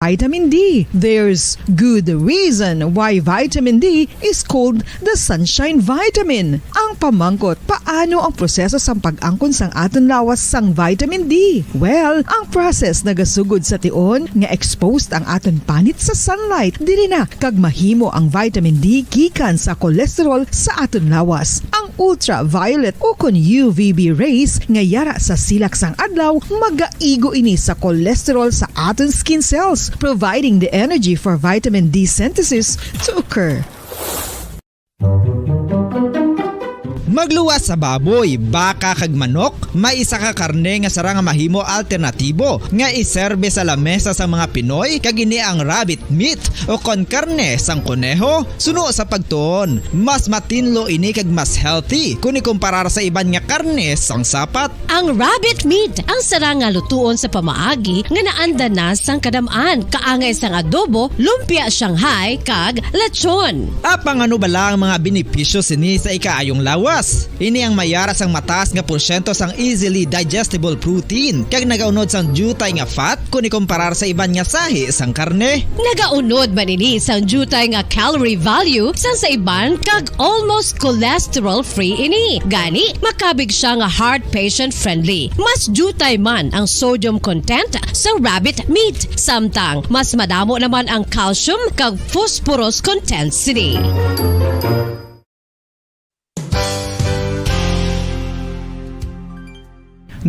vitamin D. There's good reason why vitamin D is called the sunshine vitamin. Ang pamangkot, paano ang proseso sang pag-angkon sang aton lawas sang vitamin D? Well, ang process nagasugod sa tion nga exposed ang aton panit sa sunlight dili na kag mahimo ang vitamin D gikan sa cholesterol sa aton lawas. Ang ultraviolet o kon UVB rays nga yara sa silak sang adlaw magaigo ini sa cholesterol sa aton skin cells, providing the energy for vitamin D synthesis to occur. Magluwas sa baboy, baka kag manok, may isa ka karne nga sarang mahimo alternatibo nga iserbe sa lamesa sa mga Pinoy kag ini ang rabbit meat o kon karne sang kuneho. Suno sa pagtuon, mas matinlo ini kag mas healthy kung ikumparar sa iban nga karne sang sapat. Ang rabbit meat ang sarang nga lutuon sa pamaagi nga naanda na sang kadamaan, kaangay sang adobo, lumpia Shanghai kag lechon. Apang ano bala ang mga benepisyo sini sa ikaayong lawas? Ini ang mayara sang mataas nga porsyento sang easily digestible protein kag nagaunod sang jutay nga fat kung ikumparar sa iban nga sahi sang karne. Nagaunod man ini sang jutay nga calorie value sang sa iban kag almost cholesterol free ini. Gani makabig siya nga heart patient friendly. Mas jutay man ang sodium content sa rabbit meat, samtang mas madamo naman ang calcium kag phosphorus content sini.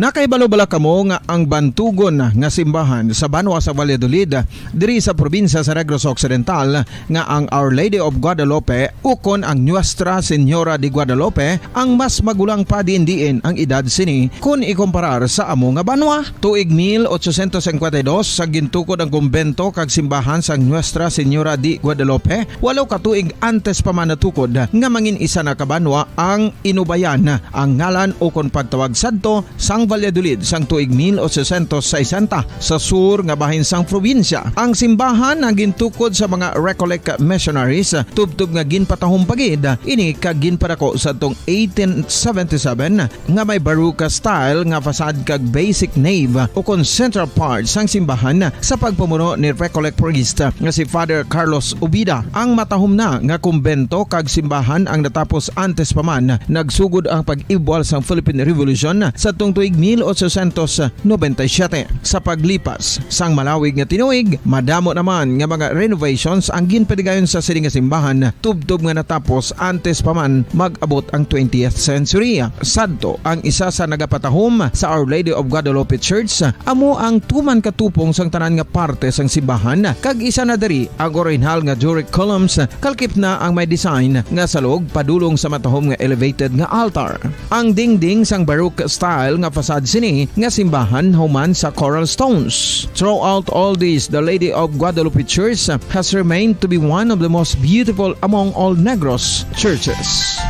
Nakaibalo-bala kamo nga ang bantugon nga simbahan sa Banwa sa Valladolid diri sa probinsya sa Negros Occidental nga ang Our Lady of Guadalupe ukon ang Nuestra Señora de Guadalupe ang mas magulang pa diin ang edad sini kung ikumparar sa amo nga banwa. Tuig 1852 sa gintukod ang kumbento kag simbahan sa Nuestra Señora de Guadalupe, walaw ka tuig antes pa man natukod nga mangin isa na kabanwa ang inubayan ang ngalan ukon pagtawag sadto sang Valladolid sang tuig 1860 sa sur nga bahin sang probinsya. Ang simbahan ang gintukod sa mga Recollect missionaries tubtub nga ginpatahong pagid ini kag ginpadako sa tong 1877 nga may baroque style nga fasad kag basic nave o kon central part sang simbahan sa pagpamuno ni Recollect priest nga si Father Carlos Ubida. Ang matahom na nga kumbento kag simbahan ang natapos antes pa man nagsugod ang pag-ibwal sang Philippine Revolution sa tong tuig 1897. Sa paglipas sang malawig nga tinuig, madamo naman nga mga renovations ang ginpadigayon sa sining nga simbahan tubtob nga natapos antes pa man mag-abot ang 20th century. Sadto ang isa sa nagapatahom sa Our Lady of Guadalupe Church, amo ang tuman katupong sang tanan nga parte sang simbahan kag isa na diri ang original nga Doric columns kalkip na ang may design nga salog padulong sa matahom nga elevated nga altar. Ang dingding sang baroque style nga fasad sini nga simbahan human sa coral stones. Throughout all this, the Lady of Guadalupe Church has remained to be one of the most beautiful among all Negros churches.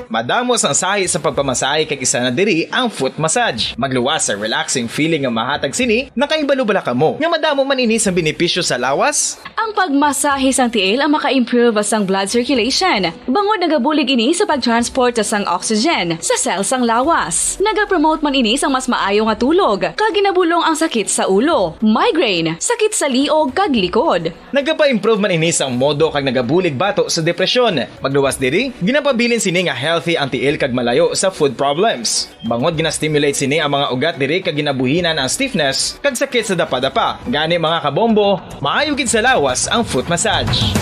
Madamos ang sahi sa pagpamasahe kag isa na diri ang foot massage. Magluwas sa relaxing feeling nga mahatag sini, nakaibalo-bala ka mo. Nga madamo man ini sa benepisyo sa lawas. Ang pagmasahe sang tiil ang maka-improve sang blood circulation. Bangod nagabulig ini sa pag-transport sang oxygen sa cell sang lawas. Nagapromote man ini sang mas maayo nga tulog, kag ginabulong ang sakit sa ulo, migraine, sakit sa liog kag likod. Nagapa-improve man ini sang modo kag nagabulig bato sa depresyon. Magluwas diri, ginapabilin sini nga healthy ang tiil kag malayo sa food problems. Bangod gina-stimulate sini ang mga ugat diri kag ginabuhinan ang stiffness kag sakit sa dapa-dapa. Gani mga kabombo, maayo gid sa lawas ang foot massage.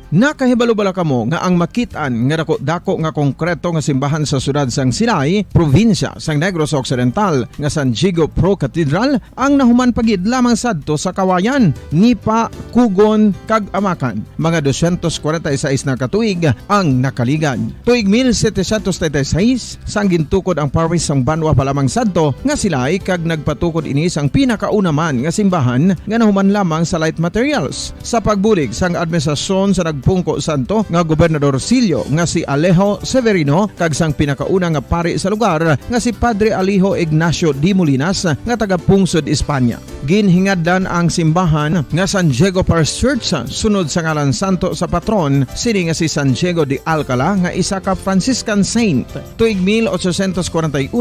Nakahibalo-bala kamo nga ang makitaan nga dako nga konkreto nga simbahan sa sudad sang Sinay, probinsya sang Negros Occidental nga San Diego Pro Cathedral ang nahuman pagid lamang sadto sa Kawayan, Nipa, Kugon kag Amakan. Mga 246 na katuig ang nakaligan. Tuig 1736 sang gintukod ang parish sang Banwa pa lamang sadto nga Silay kag nagpatukod ini sang pinakauna man nga simbahan nga nahuman lamang sa light materials. Sa pagbulig sang administrasyon sa nagpungko santo nga Gobernador Silio nga si Alejo Severino kag sang pinakauna nga pari sa lugar nga si Padre Alijo Ignacio D. Molinas nga taga Pungsod, Espanya. Ginhingaddan ang simbahan nga San Diego Parish Church sunod sa ngalan santo sa patron sini nga si San Diego de Alcala nga isa ka Franciscan saint. Tuig 1841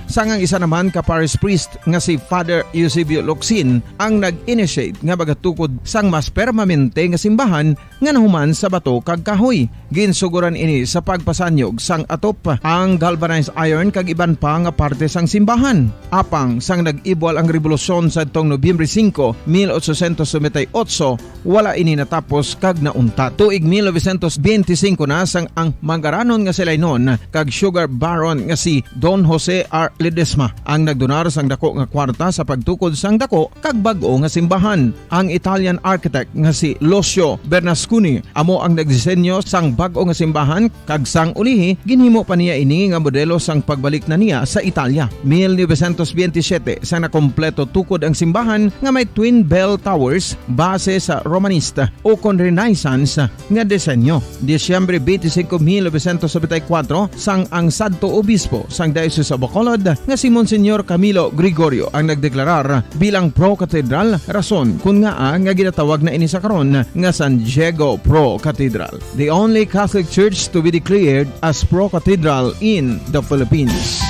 sangang isa naman ka parish priest nga si Father Eusebio Locsin ang nag-initiate nga bagatukod sang mas permanente nga simbahan nga nahuman sa bato kag kahoy. Ginsuguran ini sa pagpasanyog sang atop ang galvanized iron kag iban pa nga parte sang simbahan. Apang sang nag-ibwal ang revolusyon sa tong Nobyembre 5, 1898, wala ini natapos kag naunta. Tuig 1925 na sang ang mangaranon nga sila noon kag sugar baron nga si Don Jose R. Ledesma ang nagdonar sang dako nga kwarta sa pagtukod sang dako kag bag-o nga simbahan. Ang Italian architect nga si Lucio Bernasconi amo ang nagdisenyo sang bag-o nga simbahan kag sang ulihi ginhimo pa niya ini nga modelo sang pagbalik na niya sa Italia. 1927 sang nakompleto tukod ang simbahan nga may twin bell towers base sa Romanista o kon Renaissance nga disenyo. Disyembre 25, 1974 sang ang Santo Obispo sang Diocese of Bacolod nga si Monsignor Camilo Gregorio ang nagdeklarar bilang pro-cathedral, rason kung nga ginatawag na ini sa karon nga San Diego Pro-Cathedral, the only Catholic Church to be declared as pro-cathedral in the Philippines.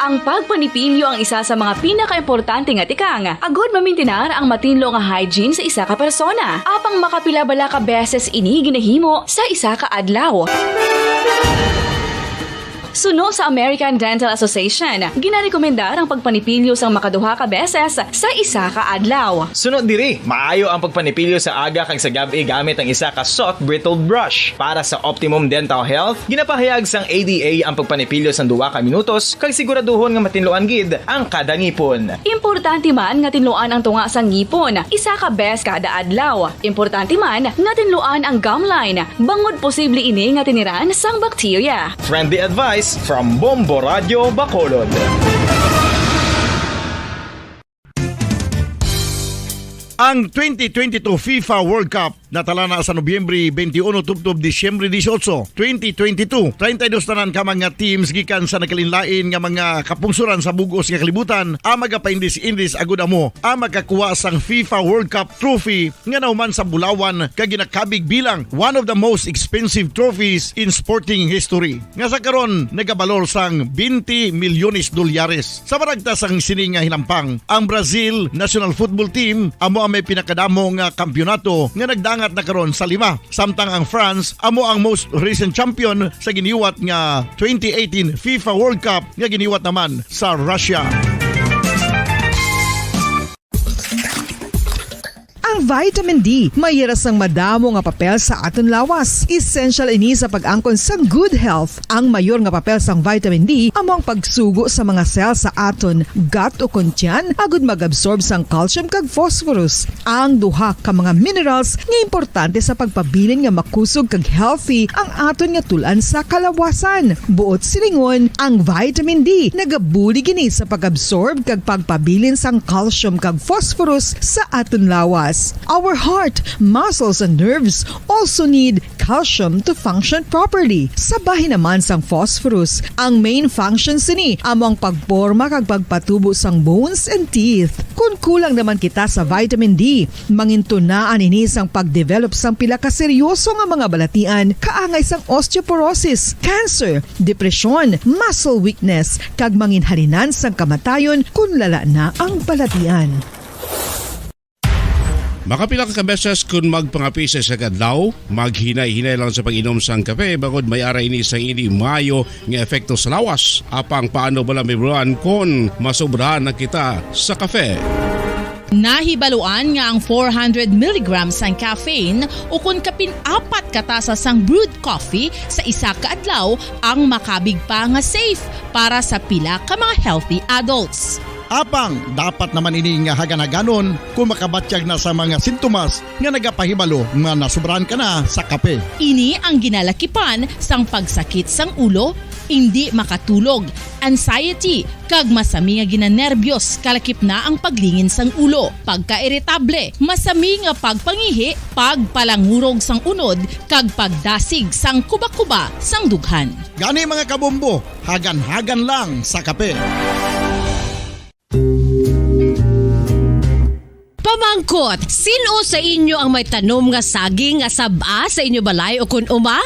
Ang pagpanipilyo ang isa sa mga pinaka-importante nga tikang. Agod mamintinar ang matinlo nga hygiene sa isa ka persona. Apang makapila bala ka beses ini ginahimo sa isa ka adlaw. Suno sa American Dental Association, ginarekomendar ang pagpanipilyo sang makaduha ka beses sa isa ka adlaw. Sunod diri, maayo ang pagpanipilyo sa aga kag sa gabi gamit ang isa ka soft brittle brush. Para sa optimum dental health, ginapahayag sang ADA ang pagpanipilyo sang 2 ka minutos kag siguraduhon nga matinloan gid ang kada ngipon. Importante man nga tinluan ang tunga sang ngipon, isa ka bes kada adlaw. Importante man nga tinluan ang gum line, bangod posible ini nga tiniran sang bakterya. Friendly advice from Bombo Radio Bacolod. Ang 2022 FIFA World Cup natala na sa Nobyembre 21 tubtob Disyembre 18, 2022. 32 tanan ka mga teams gikan sa nakalinlain nga mga kapungsuran sa bugos nga kalibutan ang magapaindis-indis agud amo ang makakuha sang FIFA World Cup trophy nga nahuman sa Bulawan kag ginakabig bilang one of the most expensive trophies in sporting history. Nga sa karon nagabalor sang 20 milyones dolyares. Sa maragtas ang sini nga hinampang, ang Brazil National Football Team amo ang may pinakadamo nga kampyonato nga nagdangat na karon sa 5. Samtang ang France amo ang most recent champion sa giniwat nga 2018 FIFA World Cup nga giniwat naman sa Russia. Ang vitamin D mayira sang madamo nga papel sa aton lawas. Essential ini sa pag-angkon sa good health. Ang mayor nga papel sang vitamin D amo ang pagsugo sa mga cell sa aton gut o kuntyan agud mag-absorb sang calcium kag phosphorus. Ang duha ka mga minerals nga importante sa pagpabilin nga makusog kag healthy ang aton nga tulan sa kalawasan. Buot silingon, ang vitamin D nagabuli gini sa pag-absorb kag pagpabilin sang calcium kag phosphorus sa aton lawas. Our heart, muscles, and nerves also need calcium to function properly. Sabay naman sang phosphorus, ang main function sini among pagporma kag pagpatubo sang bones and teeth. Kung kulang naman kita sa vitamin D, mangintunaan ini sang pagdevelop sang pila ka seryoso nga mga balatian, kaangay sang osteoporosis, cancer, depresyon, muscle weakness, kag manginhalinan sang kamatayon kung lala na ang balatian. Makapila ka beses kung magpangapisa sa kadlaw, maghinay-hinay lang sa pag-inom sang kape bagod may ara ini sang ini mayo nga epekto sa lawas. Apang paano bala may buwan kung masobrahan na kita sa kape. Nahibaluan nga ang 400 mg sang caffeine o kung kapin-4 katasa sang brewed coffee sa isa ka adlaw ang makabig pa nga safe para sa pila ka mga healthy adults. Apang dapat naman ini nga haganaganon kung makabatyag na sa mga sintomas nga nagapahibalo nga nasubrahan ka na sa kape. Ini ang ginalakipan sang pagsakit sang ulo, hindi makatulog, anxiety, kag masami nga ginanerbiyos kalakip na ang paglingin sang ulo, pagka-iritable, masami nga pagpangihi, pagpalangurog sang unod, kag pagdasig sang kuba-kuba sang dughan. Gani mga kabombo, hagan-hagan lang sa kape. Pamangkot, sino sa inyo ang may tanom nga saging nga saba sa inyo balay o kun uma?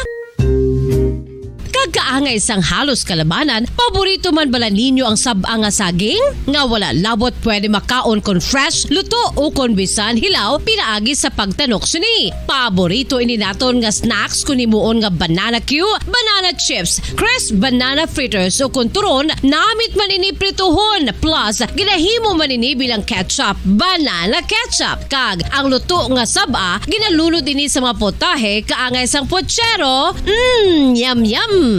Kagkaangay sang halos kalabanan, paborito man bala ninyo ang saba nga saging? Nga wala labot pwede makaon kon fresh, luto o kon bisan hilaw, pinaagi sa pagtanok sini. Paborito ini naton nga snacks kun himuon nga banana Q, banana chips, crisp banana fritters o kun turon, namit man ini prituhon, plus ginahimo man ini bilang ketchup, banana ketchup. Kag ang luto nga saba, ginalunod ini sa mga potahe kaangay sang pochero. Yum yum!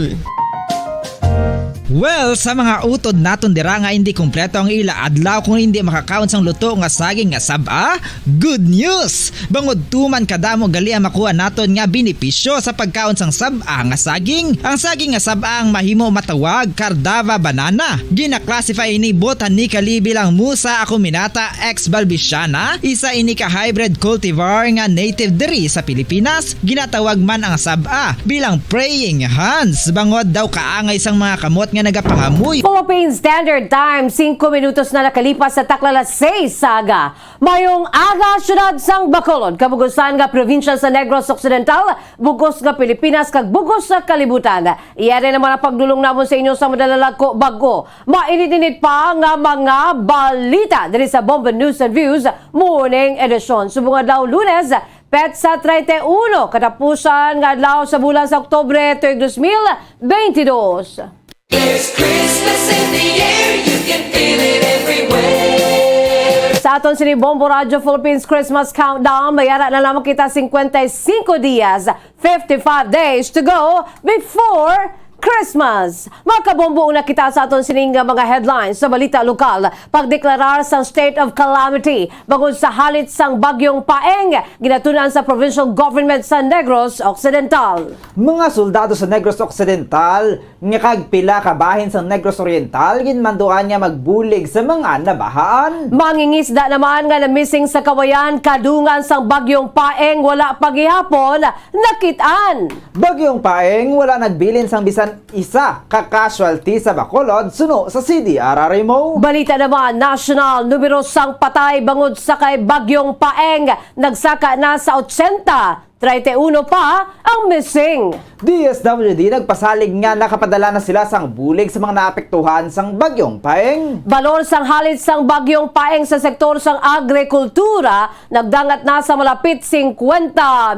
Well, sa mga utod naton dira nga hindi kumpleto ang ila adlaw kung hindi makakaon sang luto nga saging nga saba, good news! Bangod tuman kadamo gali ang makuha naton nga benepisyo sa pagkaon sang saba nga saging. Ang saging nga saba ang mahimo matawag Cardava banana. Gina-classify ini botanically bilang Musa acuminata ex balbisiana, isa ini ka hybrid cultivar nga native diri sa Pilipinas. Ginatawag man ang saba bilang praying hands. Bangod daw kaangay sang mga kamot nga nagapahamoy. Philippine Standard Time, 5 minutos na nakalipas sa taklalas 6 saga. Mayong aga syudad sang Bacolod, kabugusan nga probinsya sa Negros Occidental, bugos nga Pilipinas kag bugos sa kalibutan. Iyari naman ang pagdulong namon sa inyo sa madalalag ko bago. Mainit-init pa nga mga balita diri sa Bomba News and Views Morning Edition. Subong adlaw Lunes, Petsa 31, katapusan nga adlaw sa bulan sa Oktubre 2022. There's Christmas in the air, you can feel it everywhere. Sa aton sini Bombo Radio Philippines Christmas Countdown, mayara na lamang kita 55 dias, 55 days to go before Christmas. Makabombo na kita sa aton sining mga headlines sa balita lokal. Pagdeklarar sang state of calamity bangod sa halit sang bagyong Paeng, ginatunan sa provincial government sa Negros Occidental. Mga soldado sa Negros Occidental nga kagpila ka bahin sa Negros Oriental ginmanduan nga magbulig sa mga nabahaan. Mangingisda naman nga na missing sa kawayan kadungan sang bagyong Paeng wala pagihapon nakitaan. Bagyong Paeng wala nagbilin sang bisan isa ka-casualty sa Bacolod suno sa CDR Remo. Balita naman, national numero sang patay bangod sa kay bagyong Paeng, nagsaka na sa 80. 31 pa ang missing. DSWD nagpasalig nga nakapadala na sila sang bulig sa mga naapektuhan sang bagyong Paeng. Balor sang halit sang bagyong Paeng sa sektor sang agrikultura nagdangat na sa malapit 50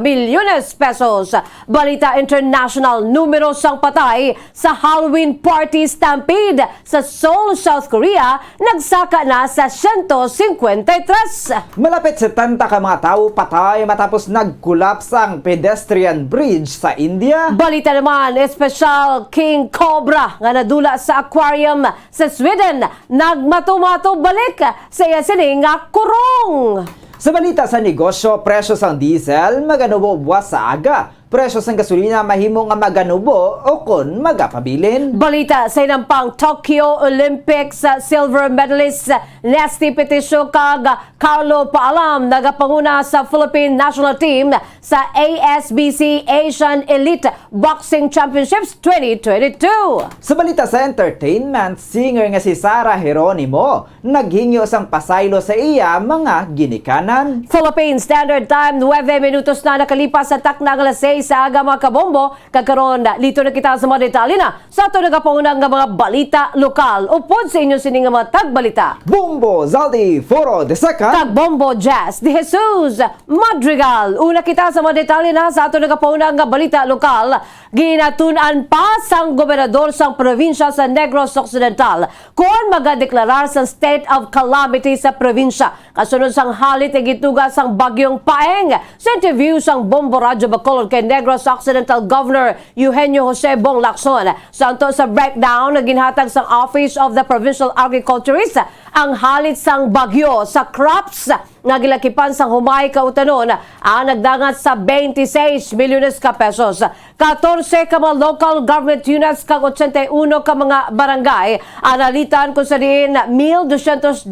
milyones pesos. Balita international, numero sang patay sa Halloween party stampede sa Seoul, South Korea nagsaka na sa 153. Malapit 70 ka mga tao patay matapos nagkulaps ang pedestrian bridge sa India. Balita naman, espesyal King Cobra nga nadula sa aquarium sa Sweden nagmatumato balik sa sining nga kurong. Sa balita sa negosyo, presyo sang diesel maganubo buwas sa aga. Presyo sang gasolina mahimo nga maganubo o kon magapabilin. Balita sa inampang Tokyo Olympics silver medalist Nesty Peticio kag Carlo Paalam nagapanguna sa Philippine national team sa ASBC Asian Elite Boxing Championships 2022. Sa balita sa entertainment, singer nga si Sarah Geronimo naghingyo sang pasaylo sa iya mga ginikanan. Philippine Standard Time, 9 minutos na nakalipas sa takna alas 6 sa aga mga kabombo. Kagkaroon lito na kita sa mga detalye na sa ito nagapaunang nga mga balita lokal. Upod sa inyo sining nga mga tagbalita. Bombo Zaldi Foro de Second Tagbombo Jazz de Jesus Madrigal. Una kita sa mga detalye na sa ito nagapaunang nga balita lokal. Ginatunan pa sang gobernador sang probinsya sa Negros Occidental kung magadeklarar sa state of calamity sa probinsya. Kasunod sang halit ay gituga sang bagyong Paeng. Sa interview sang Bombo Radio Bacolod kay Negros Occidental Governor Eugenio Jose Bong Lacson. Santo sa breakdown na ginhatag sa Office of the Provincial Agriculturist ang halit sang bagyo sa crops nga gilakipan sang humay kautanon ang nagdangat sa 26 milyones ka pesos. 14 ka mga local government units kag 81 ka mga barangay analitan kung sa diin 1,219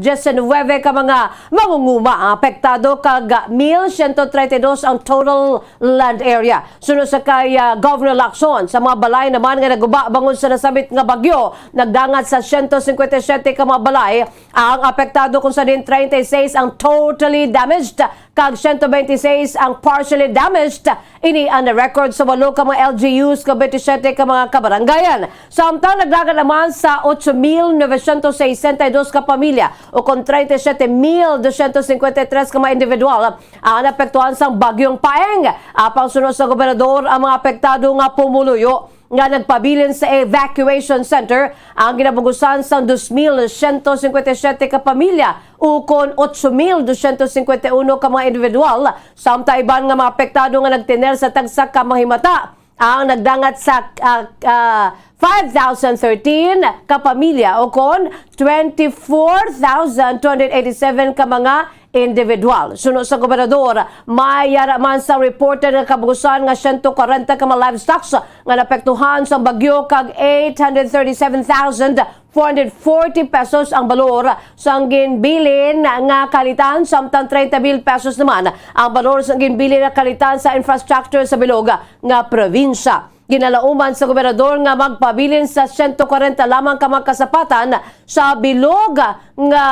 ka mga mangunguma ang apektado kag 1,132 ang total land area. Sunod sa kay Governor Lacson sa mga balay naman nga naguba bangon sa nasabit nga bagyo nagdangat sa 157 ka mga balay ang apektado kung sa diin 36 ang totally damaged kag 126 ang partially damaged. Ini ang record sa 8 ka mga LGUs ka 27 ka mga kabarangayan. Samtang nagdagat naman sa 8,962 ka pamilya o kung 37,253 ka mga individual ang apektuhan sa bagyong Paeng. Apang sunod sa gobernador ang mga apektado nga pumuluyo nga nagpabilin sa evacuation center ang ginabugusan sa 2,157 ka pamilya ukon 8,251 ka mga individual. Samtang iban nga mga apektado nga nagtiner sa tagsa ka mahimata ang nagdangat sa 5,013 ka pamilya ukon 24,287 ka mga individual. Sunod sa gobernador, may man sa reported nga kabugusan nga 140 ka mga livestock nga napektuhan sa bagyo kag 837,440 pesos ang balor sa ginbilin nga kalitan samtang 30,000 pesos naman ang balor sa ginbilin nga kalitan sa infrastructure sa bilog nga probinsya. Ginalauman sa gobernador nga magpabilin sa 140 lamang ka mga kasapatan sa bilog nga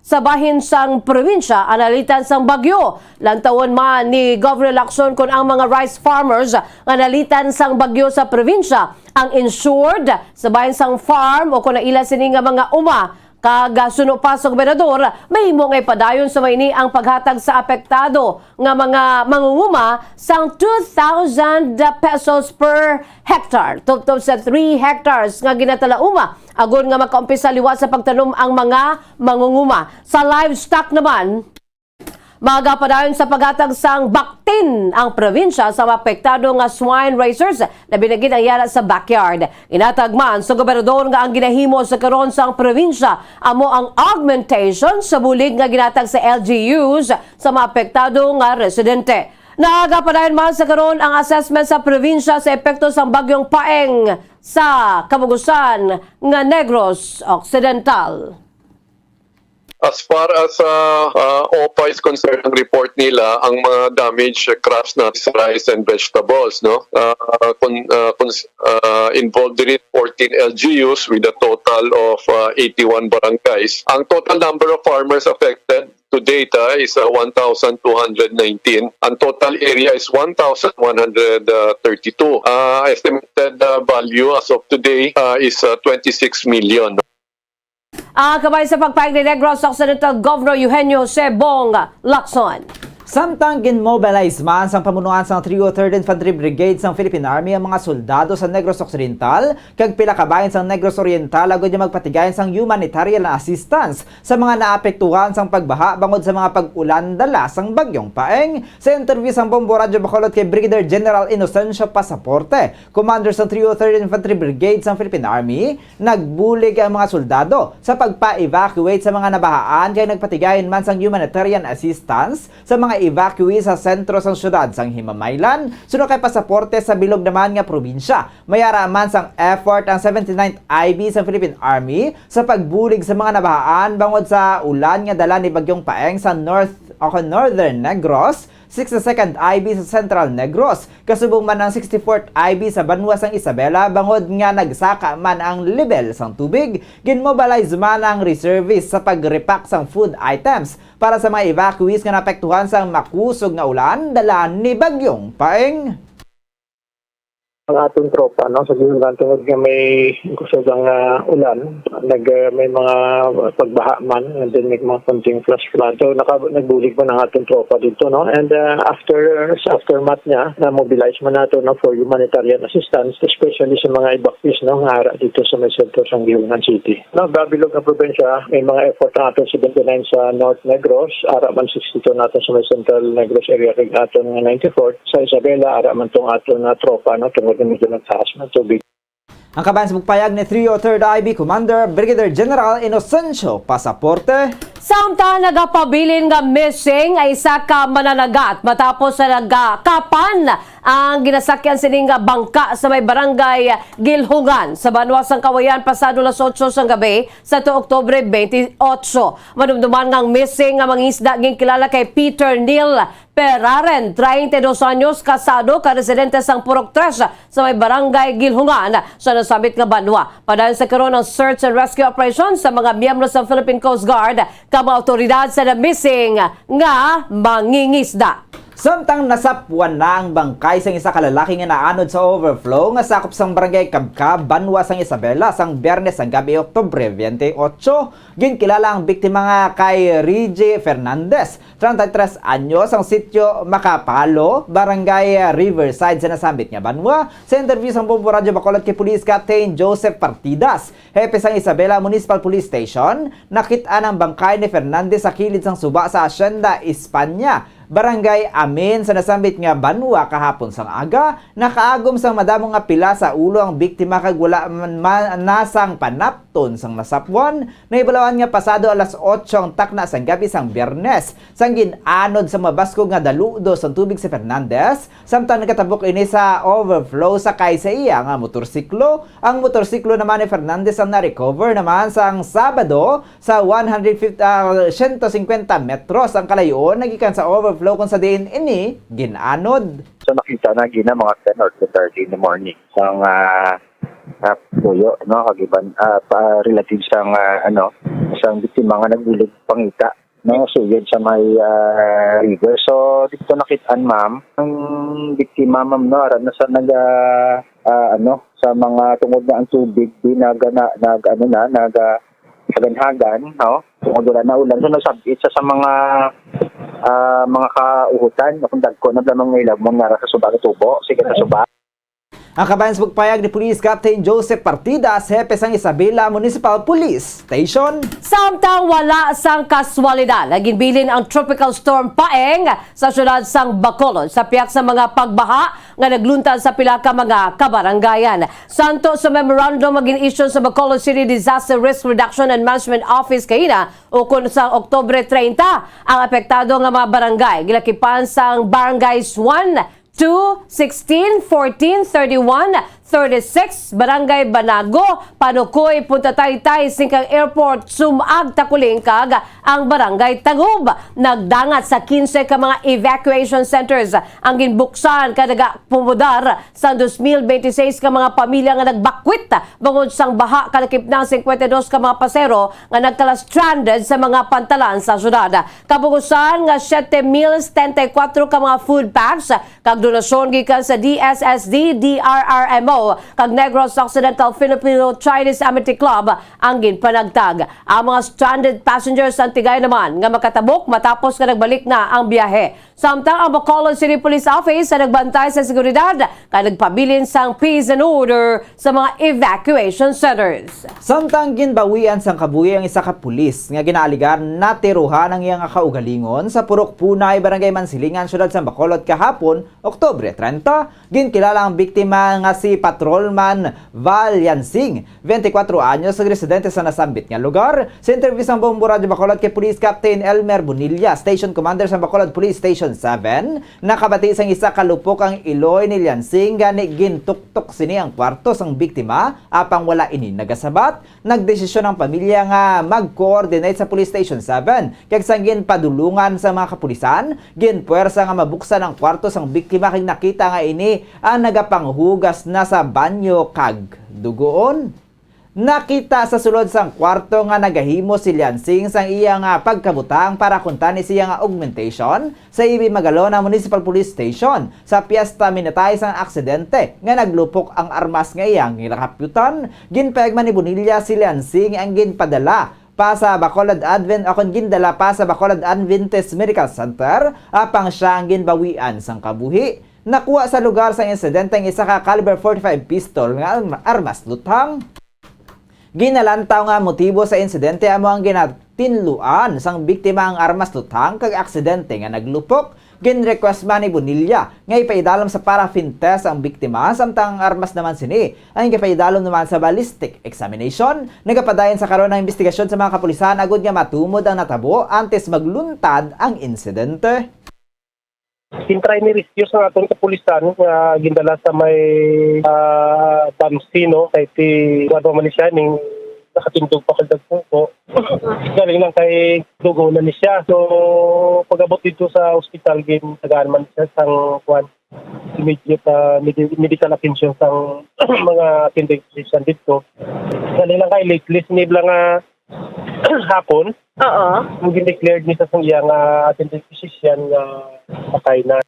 sa bahin sang probinsya analitan sang bagyo. Lantawon man ni Governor Lacson kung ang mga rice farmers analitan sang bagyo sa probinsya ang insured sa bahin sang farm o kung naila sini nga mga uma kagasuno pa sa gobernador, may mo ngay padayon sa maini ang paghatag sa apektado nga mga mangunguma sang 2,000 pesos per hectare. Tuptop sa 3 hectares nga ginatalauma. Agon nga makaumpisa liwat sa pagtanom ang mga mangunguma. Sa livestock naman, magapadayon sa paghatag sang baktin ang probinsya sa apektado nga swine raisers na binagid ang yara sa backyard. Inatag man sa gobernador nga ang ginahimo sa karon sang probinsya amo ang augmentation sa bulig nga ginatag sa LGUs sa maapektado nga residente. Nagapadayon man sa karon ang assessment sa probinsya sa epekto sang bagyong Paeng sa kabugusan nga Negros Occidental. As far as OPA is concerned, ang report nila, ang mga damaged crops na rice and vegetables, no? Involved in it 14 LGUs with a total of 81 barangays. Ang total number of farmers affected to date is 1,219. Ang total area is 1,132. Estimated value as of today is 26 million. Kabay sa pagpahig ni Negros Occidental Governor Eugenio Sebong Lacson. Samtang ginmobilize man sa pamunuan sa 303rd Infantry Brigade sa Philippine Army ang mga soldado sa Negros Occidental kag pila ka bahin sa Negros Oriental agud yung magpatigayon sang humanitarian assistance sa mga naapektuhan sang pagbaha bangod sa mga pag-ulan dala sang bagyong Paeng. Sa interview sang Bombo Radyo Bacolod kay Brigadier General Inocencio Pasaporte, commander sa 303rd Infantry Brigade sa Philippine Army, nagbulig ang mga soldado sa pagpa-evacuate sa mga nabahaan kay nagpatigayon man sang humanitarian assistance sa mga evacuee sa sentro sang syudad sang Himamaylan. Sunod kay Pasaporte sa bilog naman nga probinsya. Mayara man sang effort ang 79th IB sa Philippine Army sa pagbulig sa mga nabahaan bangod sa ulan nga dala ni bagyong Paeng sa Northern Negros, 62nd IB sa Central Negros, kasubong man ang 64th IB sa Banwa sang Isabela bangod nga nagsaka man ang level sang tubig. Ginmobilize man ang reservice sa pagrepack sang food items para sa mga evacuees nga napektuhan sang makusog nga ulan dala ni bagyong Paeng. Ang atong tropa, no, sa ginugan tungod nga may kusog ang ulan, may mga pagbaha man, and then may mga konting flash flood. So nagbulig man ang atong tropa dito, no, and aftermath niya, na-mobilize man nato, no, for humanitarian assistance, especially sa mga evacuees, no, nga ara dito sa may sentro sa Gihungan City. No, Babilog na probinsya, may mga effort na atong 79 sa North Negros, ara man 62 natin sa may Central Negros area, rig aton 94, sa Isabela, ara man tong aton tropa, no, tungod medyo nagtaas ng tubig. Ang kabayan sa pagpayag ni 303rd IB Commander Brigadier General Inocencio Pasaporte. Samtang nagapabilin nga missing ay isa ka mananagat matapos sa nagakapan ang ginasakyan sining bangka sa may barangay Gilhungan sa Banwasang Kawayan pasado las 8 sang gabi sa Oktubre 28. Manumduman ngang missing ang mga isda kilala kay Peter Neil Peraren, 32 anyos, kasado, ka-residente sang Purok 3 sa may barangay Gilhungan sa nasabit nga banwa. Padayon sa karon ng search and rescue operation sa mga miyembro sa Philippine Coast Guard ka mga otoridad sa na-missing nga mangingisda. Samtang nasapuan na ang bangkay sang isa ka lalaki nga naanod sa overflow nga sakop sang barangay Kabkab, Banwa sang Isabela sang Biyernes ang gabi Oktubre 28. Ginkilala ang biktima nga kay Rigi Fernandez, 33 anyos, ang sitio Makapalo, barangay Riverside sa nasambit nga Banwa. Sa interview sang Bombo Radyo Bacolod kay Police Captain Joseph Partidas, hepe sang Isabela Municipal Police Station, nakita ang bangkay ni Fernandez sa kilid sang suba sa Hacienda Espanya, barangay Amin sa nasambit nga Banwa kahapon sang aga. Nakaagom sang madamong nga pila sa ulo ang biktima kag wala man nasang panapton sang nasapwan. Naibalawan nga pasado alas 8 ang takna sang gabi sang Biyernes sang ginanod sa mabaskog nga daludo sang tubig si Fernandez samtang nakatabok ini sa overflow sa kaysa iya nga motorsiklo. Ang motorsiklo naman ni Fernandez ang na-recover naman sang Sabado sa 150 metros ang kalayoon nagikan sa overflow kung sa diin ini ginanod. So nakita na gina mga 10 or 2:30 in the morning sang puyo no kagiban relative sang sang biktima nga nagbulig pangita no sugod sa may river. So dito nakitaan ma'am ang biktima ma'am no ara na sa sa mga tungod na ang tubig di haganhagan no tungod na ulan so nasabit sa mga kauhutan kung dagko na lamang ilag mong nara sa suba tubo sige na suba. Ang kabayan sa pagpayag ni Police Captain Joseph Partidas, hepe sang Isabela Municipal Police Station. Samtang wala sang kaswalidad, naginbilin ang Tropical Storm Paeng sa syudad sang Bacolod sa piyak sa mga pagbaha nga nagluntad sa pila ka mga kabaranggayan. Santo sa memorandum maging issue sa Bacolod City Disaster Risk Reduction and Management Office kayina ukon sa Oktubre 30 ang apektado nga mga barangay. Gilakipan sang barangays 1, 2, 16, 14, 31, 36, Barangay Banago, Panukoy, Punta Taytay, Singkang Airport, Sumag, Takulingkag, ang Barangay Tagub. Nagdangat sa 15 ka mga evacuation centers ang ginbuksan kadaga pumudar sa 2026 ka mga pamilya nga nagbakwit bangod sang baha kalakip ng 52 ka mga pasero nga nagkala stranded sa mga pantalan sa syudad. Kabugusan nga 7,074 ka mga food packs kag donasyon gikan sa DSSD, DRRMO kag Negros Occidental Filipino-Chinese Amity Club ang ginpanagtag. Ang mga stranded passengers ang tigay naman nga makatabok matapos nga nagbalik na ang biyahe. Samtang ang Bacolod City Police Office ang nagbantay sa seguridad kaya nagpabilin sang peace and order sa mga evacuation centers. Samtang ginbawian sang kabuhi ang isa ka pulis nga ginaaligar natiruhan ang iyang kaugalingon sa Purok Punay, Barangay Mansilingan, syudad sa Bacolod kahapon, Oktubre 30. Ginkilala ang biktima nga si Patrolman Val Yansing, 24 anyos, residente sa nasambit nga lugar. Sa interview sang Bombo Radyo Bacolod kay Police Captain Elmer Bonilla, Station Commander sa Bacolod Police Station 7, nakabati sang isa kalupok ang iloy ni Yansing gani gintuktok sini ang kwarto sang biktima apang wala ini nagasabat. Nagdesisyon ang pamilya nga mag-coordinate sa Police Station 7 kag sang ginpadulungan sa mga kapulisan, ginpuwersa nga mabuksan ang kwarto sang biktima kag nakita nga ini ang nagapanghugas na sa banyo kag dugoon. Nakita sa sulod sang kwarto nga nagahimo si Yansing sang iya nga pagkabutang para kuntani siya nga augmentation sa Ibi Magalona Municipal Police Station sa piyesta minatay sang aksidente nga naglupok ang armas nga iyang nilakaputan. Ginpegman ni Bonilla si Yansing ang ginpadala pa sa Bacolod gindala pa sa Bacolod Adventist Medical Center apang siya ang ginbawian sang kabuhi. Nakuha sa lugar sa insidente ang isa ka caliber 45 pistol nga armas luthang. Ginalantaw nga motibo sa insidente amo ang ginatinluan sang biktima ang armas luthang kag aksidente nga naglupok. Gin-request man ni Bonilla nga ipaidalam sa paraffin test ang biktima samtang armas naman sini ang ipaidalom naman sa ballistic examination. Nagapadayon sa karon ng investigasyon sa mga kapulisan agud nga matumod ang natabo antes magluntad ang insidente. Tintry ni rescue sa atong kapulisan nga gindala sa may Tamsino kay ti wala man siya ning nakatindog pa kag dagpuko. Galing lang kay dugo na ni siya. So pag-abot dito sa ospital gin tagaan man siya sang kwan immediate medical attention sang mga attending physician dito. Galing lang kay lately sinibla nga hapon. Ang declared ni sa iyang attending physician nga patay na.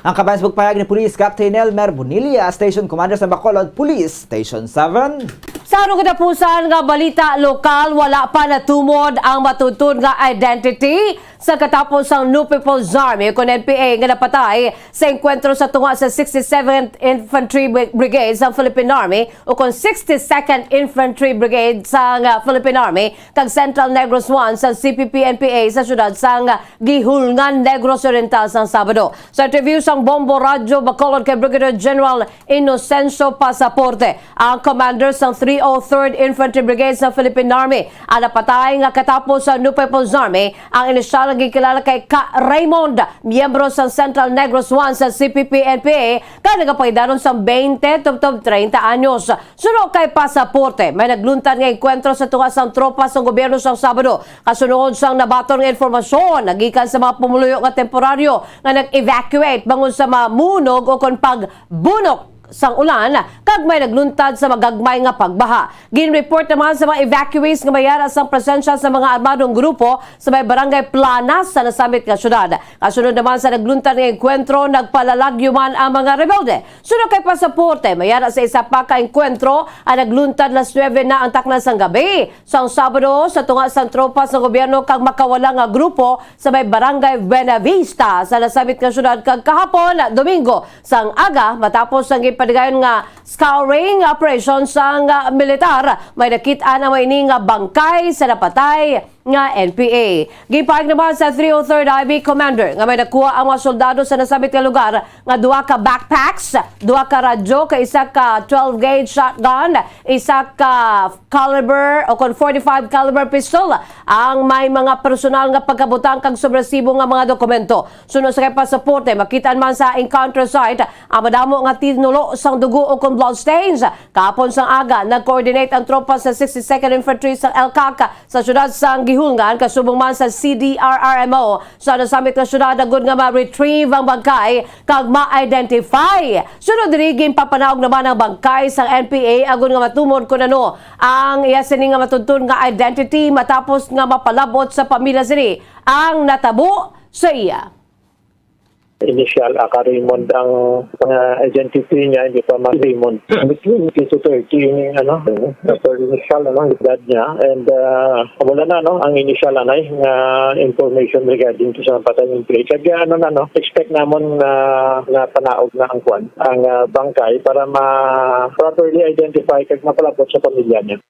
Ang kabasbog payag ni Police Captain Elmer Bonilla, Station Commander sa Bacolod Police Station 7. Sa anong kinapusan nga balita lokal, wala pa natumod ang matutun nga identity sa katapos ang New People's Army kung NPA nga napatay sa enkwentro sa tunga sa 67th Infantry Brigade sa Philippine Army o kung 62nd Infantry Brigade sa Philippine Army kag Central Negros 1 sa CPP-NPA sa syudad sa Gihulngan, Negros Oriental sa Sabado. Sa interview sa Bombo Radio Bacolod kay Brigadier General Inocencio Pasaporte, ang commander sa 303rd Infantry Brigade sa Philippine Army ang napatay nga katapos sa New People's Army ang inisyal gikilala kay Ka Raymond, miyembro sa Central Negros 1 sa CPP-NPA kaya nagapaydaron sa 20 tubtob 30 anyos. Suno kay Pasaporte, may nagluntan nga enkwentro sa tunga sang tropa sa gobyerno sa Sabado. Kasunod sang nabaton nga informasyon nagikan sa mga pumuluyo nga temporaryo nga nag-evacuate bangon sa mamunog o kon pagbunok sang ulan kag may nagluntad sa magagmay nga pagbaha. Gin-report naman sa mga evacuees nga mayara sang presensya sa mga armadong grupo sa may barangay Planas sa nasamit nga syudad. Kasunod naman sa nagluntad nga enkwentro, nagpalalagyuman ang mga rebelde. Sunod kay Pasaporte, mayara sa isa pa ka enkwentro ang nagluntad las 9 na ang takna sang gabi. Sang Sabado sa tunga sang tropa sa gobyerno kag makawala nga grupo sa may barangay Buenavista sa nasamit nga syudad kag kahapon Domingo sang aga matapos ang padigayon nga scouring operation sang militar, may nakita na may nga bangkay sa napatay nga NPA. Gipahig naman sa 303rd IB Commander nga may nakuha ang mga soldado sa nasabit nga lugar nga duha ka backpacks, duha ka radyo, ka isa ka 12-gauge shotgun, isa ka caliber o kon 45 caliber pistol, ang may mga personal nga pagkabutang kag sobresibo nga mga dokumento. Sunod sa kay Pasaporte, makitaan man sa encounter site ang madamo nga tinulo sang dugo o kon blood stains. Kahapon sang aga, nag-coordinate ang tropa sa 62nd Infantry sa LCAC sa syudad sang Gihulngan kasubong man sa CDRRMO sa nasamit nga syudad agud nga ma-retrieve ang bangkay kag ma-identify. Sunod dirigin papanawag naman ang bangkay sang NPA agud nga matumod kun ano ang iya sini nga matuntun nga identity matapos nga mapalabot sa pamilya sini ang natabo sa iya. Initial Ka Raymond ang identity niya, hindi pa man Raymond. Between 15 to 30 per initial edad niya, and wala na ang initial information regarding to sa patay ng plate. Kaya expect namon na panaog na ang bangkay para ma-properly identify kag mapalabot sa pamilya niya.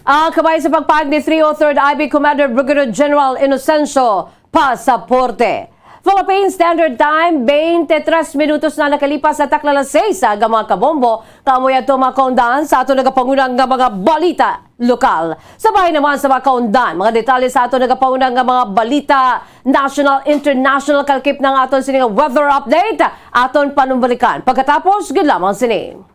Kabay sa pagpahag ni 303rd IB Commander Brigadier General Inocencio Pasaporte. Philippine Standard Time, 23 minutos na nakalipas sa taklalas 6 sa mga kabombo. Kamoy ato mga kaundan sa ato nagapangunang nga mga balita lokal. Sabay naman sa mga kaundan, mga detalye sa ato nagapangunang nga mga balita national, international kalkip ng aton sining weather update. Aton panumbalikan. Pagkatapos, good lamang sini.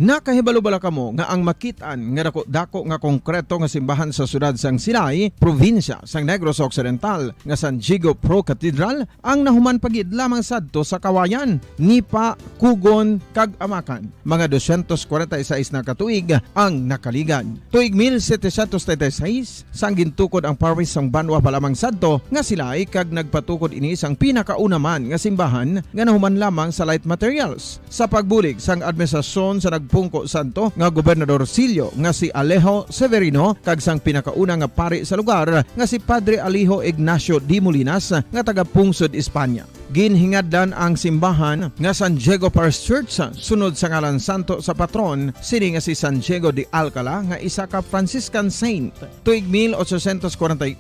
Nakahibalo-bala kamo nga ang makitaan nga dako nga konkreto nga simbahan sa sudad sang Sinay, probinsya sang Negros Occidental nga San Diego Pro Cathedral ang nahuman pagid lamang sadto sa Kawayan, Nipa, Kugon kag Amakan. Mga 246 na katuig ang nakaligan. Tuig 1736 sang gintukod ang parish sang Banwa palamang sadto nga Silay kag nagpatukod ini sang pinakauna man nga simbahan nga nahuman lamang sa light materials. Sa pagbulig sang administrasyon sa Pungko Santo nga Gobernador Silio nga si Alejo Severino kag sang pinakauna nga pari sa lugar nga si Padre Alijo Ignacio D. Molinas nga taga Pungsod, Espanya. Ginhingadlan ang simbahan nga San Diego Parish Church sunod sa ngalan santo sa patron sini nga si San Diego de Alcala nga isa ka Franciscan saint. Tuig 1841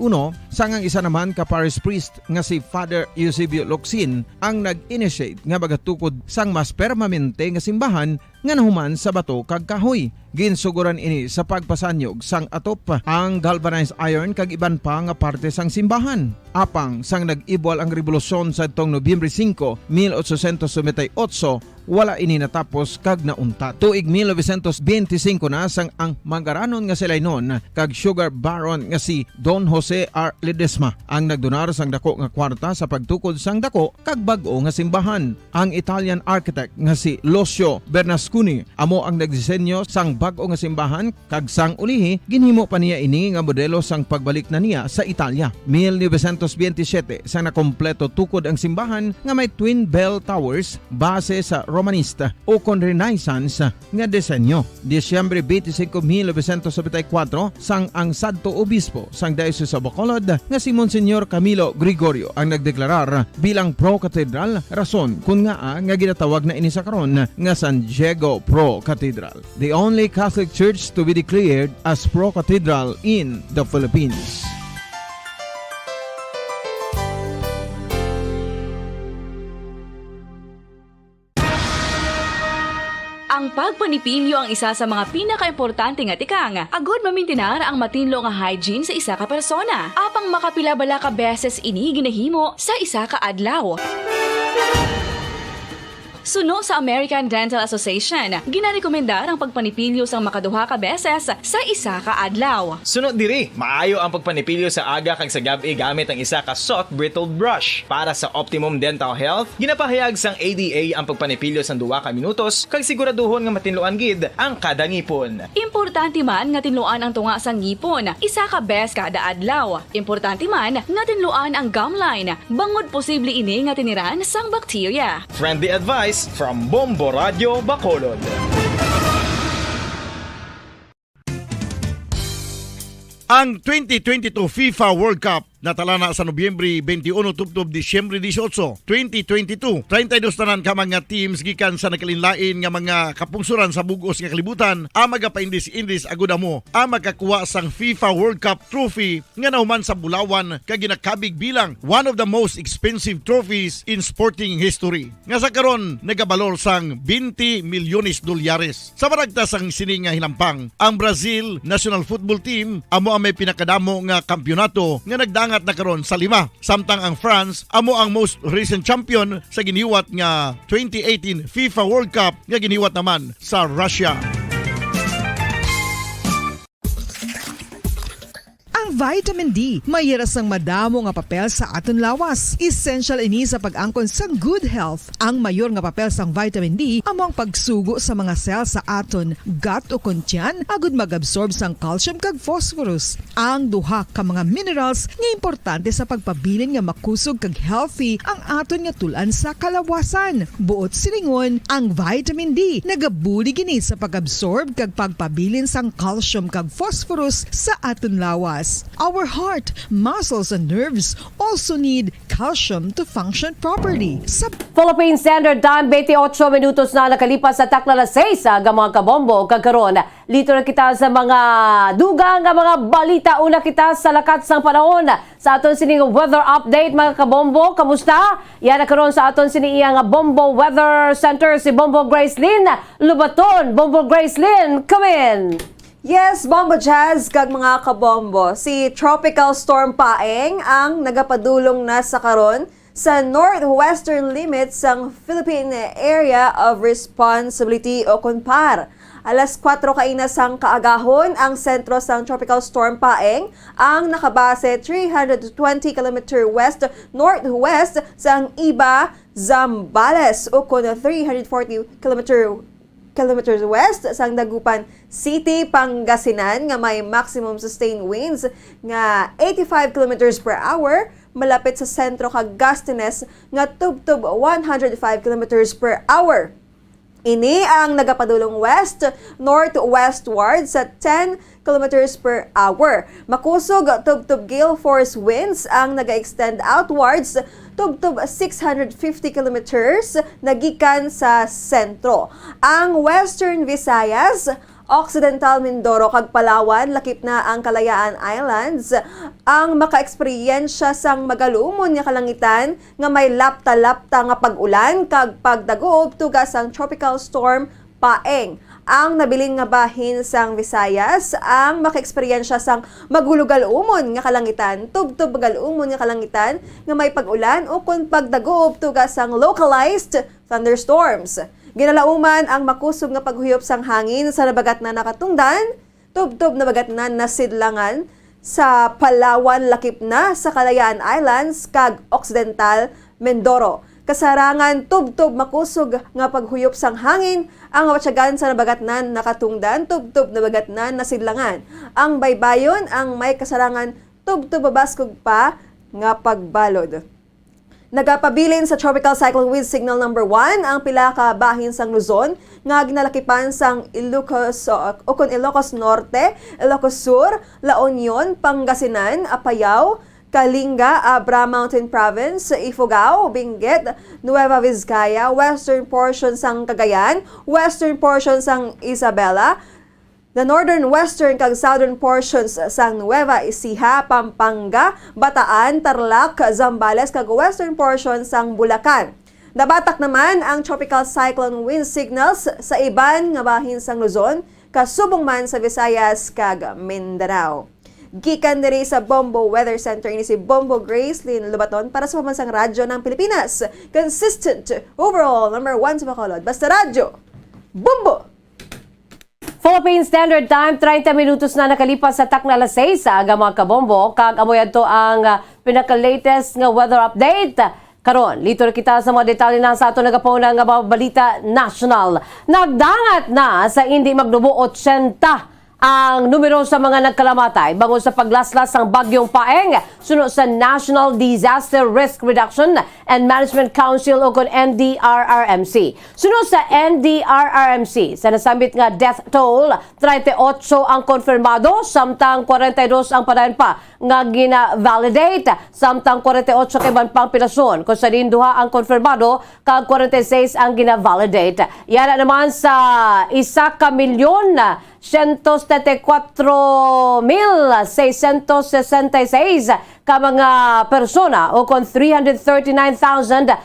sangang isa naman ka parish priest nga si Father Eusebio Locsin ang nag-initiate nga bagatukod sang mas permanente nga simbahan nga nahuman sa bato kag kahoy. Ginsuguran ini sa pagpasanyog sang atop ang galvanized iron kag iban pa nga parte sang simbahan. Apang sang nag-ibwal ang revolusyon sa tong Nobyembre 5, 1898, wala ini natapos kag nauntat. Tuig 1925 na sang ang mangaranon nga silay nun kag sugar baron nga si Don Jose R. Ledesma ang nagdonar sang dako nga kwarta sa pagtukod sang dako kag bag-o nga simbahan. Ang Italian architect nga si Lucio Bernasconi amo ang nagdisenyo sang bag-o nga simbahan kag sang ulihi ginhimo pa niya ini nga modelo sang pagbalik na niya sa Italia. 1927 sang nakompleto tukod ang simbahan nga may twin bell towers base sa Romanista o kon Renaissance nga disenyo. Disyembre 25, 1974 sang ang sadto obispo sang Diocese of Bacolod nga si Monsignor Camilo Gregorio ang nagdeklarar bilang pro-cathedral, rason kung nga ginatawag na ini sa karon nga San Diego Pro-Cathedral, the only Catholic Church to be declared as pro-cathedral in the Philippines. Ang pagpanipilyo ang isa sa mga pinaka-importante nga tikang. Agod mamintinar ang matinlo nga hygiene sa isa ka persona. Apang makapilabala ka beses ini ginahimo sa isa ka adlaw. Suno sa American Dental Association, ginarekomendar ang pagpanipilyo sang makaduha ka beses sa isa ka adlaw. Sunod diri, maayo ang pagpanipilyo sa aga kag sa gabi gamit ang isa ka soft brittled brush. Para sa optimum dental health, ginapahayag sang ADA ang pagpanipilyo sang 2 ka minutos kag siguraduhon nga matinluan gid ang kada ngipon. Importante man nga tinluan ang tunga sang ngipon, isa ka bes kada adlaw. Importante man nga tinluan ang gum line, bangod posible ini nga tiniran sang bakterya. Friendly advice from Bombo Radio Bacolod. Ang 2022 FIFA World Cup natala na sa Nobyembre 21 tubtob Disyembre 18, 2022. 32 tanan ka mga teams gikan sa nakalinlain nga mga kapungsuran sa bugos nga kalibutan ang magapaindis-indis agud amo ang makakuha sang FIFA World Cup trophy nga nahuman sa Bulawan kag ginakabig bilang one of the most expensive trophies in sporting history. Nga sa karon nagabalor sang 20 milyones dolyares. Sa maragtas sang sini nga hinampang, ang Brazil National Football Team amo ang may pinakadamo nga kampyonato nga nagdang at nakaroon sa 5. Samtang ang France amo ang most recent champion sa giniwat nga 2018 FIFA World Cup nga giniwat naman sa Russia. Ang vitamin D mayra sang madamo nga papel sa aton lawas. Essential ini sa pag-angkon sang good health. Ang mayor nga papel sang vitamin D amo ang pagsugo sa mga cell sa aton gut o kuntyan agud mag-absorb sang calcium kag phosphorus. Ang duha ka mga minerals nga importante sa pagpabilin nga makusog kag healthy ang aton nga tulan sa kalawasan. Buot silingon, ang vitamin D nagabuli gini sa pag-absorb kag pagpabilin sang calcium kag phosphorus sa aton lawas. Our heart, muscles, and nerves also need calcium to function properly. Sa Philippine Standard Time, 28 minutos na nakalipas sa takla na 6 aga mga kabombo kagkaron. Lito na kita sa mga dugang nga mga balita. Una kita sa lakat sang panahon. Sa aton sining weather update mga kabombo, kamusta? Yan na karon sa aton siniya nga Bombo Weather Center si Bombo Gracelyn Lubaton. Bombo Gracelyn, come in! Yes, Bombo Jazz, kag mga kabombo. Si Tropical Storm Paeng ang nagapadulong na sa karon sa northwestern limits ng Philippine Area of Responsibility o CONPAR. Alas 4 kainas ang kaagahon, ang sentro ng Tropical Storm Paeng ang nakabase 320 km west-northwest sa Iba, Zambales o kon 340 kilometers west sa Dagupan City, Pangasinan nga may maximum sustained winds nga 85 kilometers per hour malapit sa sentro kag gustiness nga tub-tub 105 kilometers per hour. Ini ang nagapadulong west-northwestward sa 10 kilometers per hour. Makusog tub-tub gale force winds ang naga-extend outwards tub-tub 650 kilometers nagikan sa sentro. Ang Western Visayas, Occidental Mindoro kag Palawan, lakip na ang Kalayaan Islands ang makaeksperyensya sang magalumon nga kalangitan nga may lapta-lapta nga pag-ulan kag pagdagob tugas ang Tropical Storm paeng. Ang nabilin nga bahin sang Visayas ang makaeksperyensya sang magulugal-umon nga kalangitan, tubtub galumon nga kalangitan nga may pag-ulan o kun pagdagob tugas sang localized thunderstorms. Ginalauman ang makusog nga paghuyop sang hangin sa nabagat na nakatungdan, tubtub na bagat na nasidlangan sa Palawan lakip na sa Kalayaan Islands kag Occidental Mindoro. Kasarangan tubtub makusog nga paghuyop sang hangin ang watsagan sa nabagatnan nakatungdan tubtub na bagatnan nasidlangan. Ang baybayon ang may kasarangan tubtub babaskog pa nga pagbalod. Nagapabilin sa Tropical Cyclone Wind Signal number 1 ang pila ka bahin sang Luzon nga ginalakipan sang Ilocos Norte, Ilocos Sur, La Union, Pangasinan, Apayao, Kalinga, Abra Mountain Province, Ifugao, Benguet, Nueva Vizcaya, western portion sang Cagayan, western portion sang Isabela, the northern, western kag southern portions sang Nueva Ecija, Pampanga, Bataan, Tarlac, Zambales kag western portion sang Bulacan. Nabatak naman ang tropical cyclone wind signals sa iban nga bahin sang Luzon, kasubong man sa Visayas kag Mindanao. Gikan diri sa Bombo Weather Center ini si Bombo Gracelyn Lubaton para sa Pambansang Radyo ng Pilipinas. Consistent overall number 1 sa Bacolod. Basta Radyo, Bombo! Philippine Standard Time, 30 minutos na nakalipas sa takna alas 6 sa aga mga kabombo. Kag amoy adto ang pinaka-latest nga weather update. Karon, lito na kita sa mga detalye na sa ato nagapuna nga balita national. Nagdangat na sa hindi magdubo 80 ang numero sa mga nagkalamatay bangon sa paglaslas ng bagyong Paeng sunod sa National Disaster Risk Reduction and Management Council o kon NDRRMC. Sunod sa NDRRMC, sa nasambit nga death toll, 38 ang konfirmado, samtang 42 ang padayon pa nga gina-validate, samtang 48 kay ban pang pilasyon, kung sa duha ang konfirmado, kag 46 ang gina-validate. Yan naman sa 1,074,666 ka mga persona o kon 339,051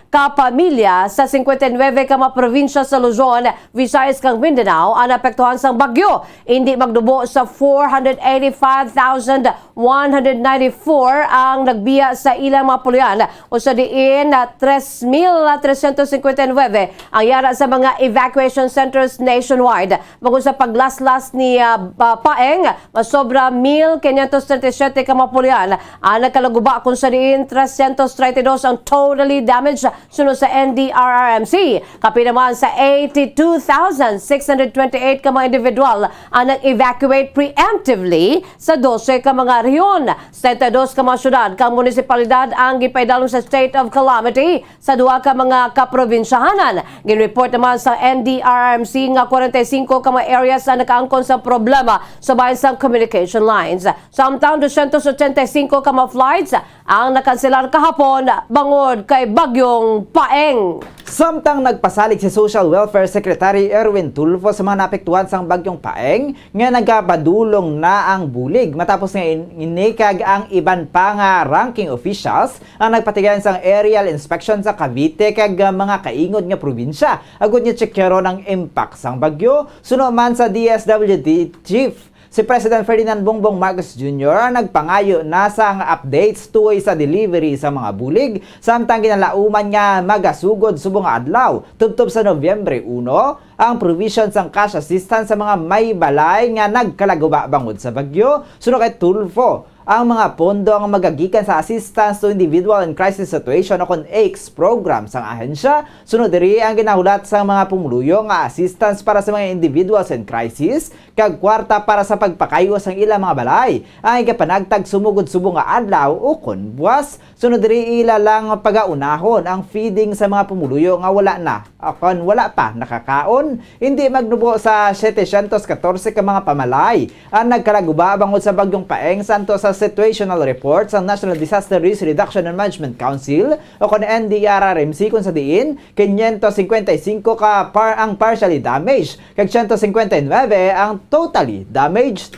ka pamilya sa 59 ka mga probinsya sa Luzon, Visayas kag Mindanao ang apektuhan sang bagyo. Hindi magdubo sa 485,194 ang nagbiya sa ilang mga pulian o sa diin 3,359 ang yara sa mga evacuation centers nationwide. Bago sa paglaslas ni Paeng, masobra 1,537 ka mga pulian ang nagkalaguba kung sa diin 332 ang totally damaged sunod sa NDRRMC. Kapi naman sa 82,628 ka mga individual ang nag-evacuate preemptively sa 12 ka mga rehiyon. 72 ka mga syudad kang munisipalidad ang gipaidalong sa state of calamity sa duha ka mga kaprobinsyahanan. Ginreport naman sa NDRRMC nga 45 ka mga areas ang nakaangkon sa problema sa bayan sa communication lines. Samtang 285 ka mga flights ang nakanselar kahapon bangod kay bagyong Paeng. Samtang nagpasalig si Social Welfare Secretary Erwin Tulfo sa mga naapektuhan sang bagyong Paeng nga nagapadulong na ang bulig matapos nga inikag ang iban pa nga ranking officials ang nagpatigayan sang aerial inspection sa Cavite kag mga kaingod nga probinsya agud niya checkero ng impact sang bagyo. Suno man sa DSWD Chief si President Ferdinand Bongbong Marcos Jr. nagpangayo na sang updates tuoy sa delivery sa mga bulig samtang ginalauman nga magasugod subong adlaw tubtob sa Nobyembre 1 ang provision sang cash assistance sa mga may balay nga nagkalaguba bangod sa bagyo. Suno kay Tulfo, ang mga pondo ang magagikan sa Assistance to Individual in Crisis Situation o kon AICS program sang ahensya. Sunod diri ang ginahulat sa mga pumuluyo nga assistance para sa mga individuals in crisis kag kwarta para sa pagpakayo sang ilang mga balay. Ang ikapanagtag sumugod subong nga adlaw o kon buwas. Sunod diri ila lang pagaunahon ang feeding sa mga pumuluyo nga wala na o kon wala pa nakakaon. Hindi magnubo sa 714 ka mga pamalay ang nagkalaguba bangod sa bagyong Paeng santo sa situational report sa National Disaster Risk Reduction and Management Council o kon NDRRMC kung sa diin 555 ka ang partially damaged kag 159 ang totally damaged.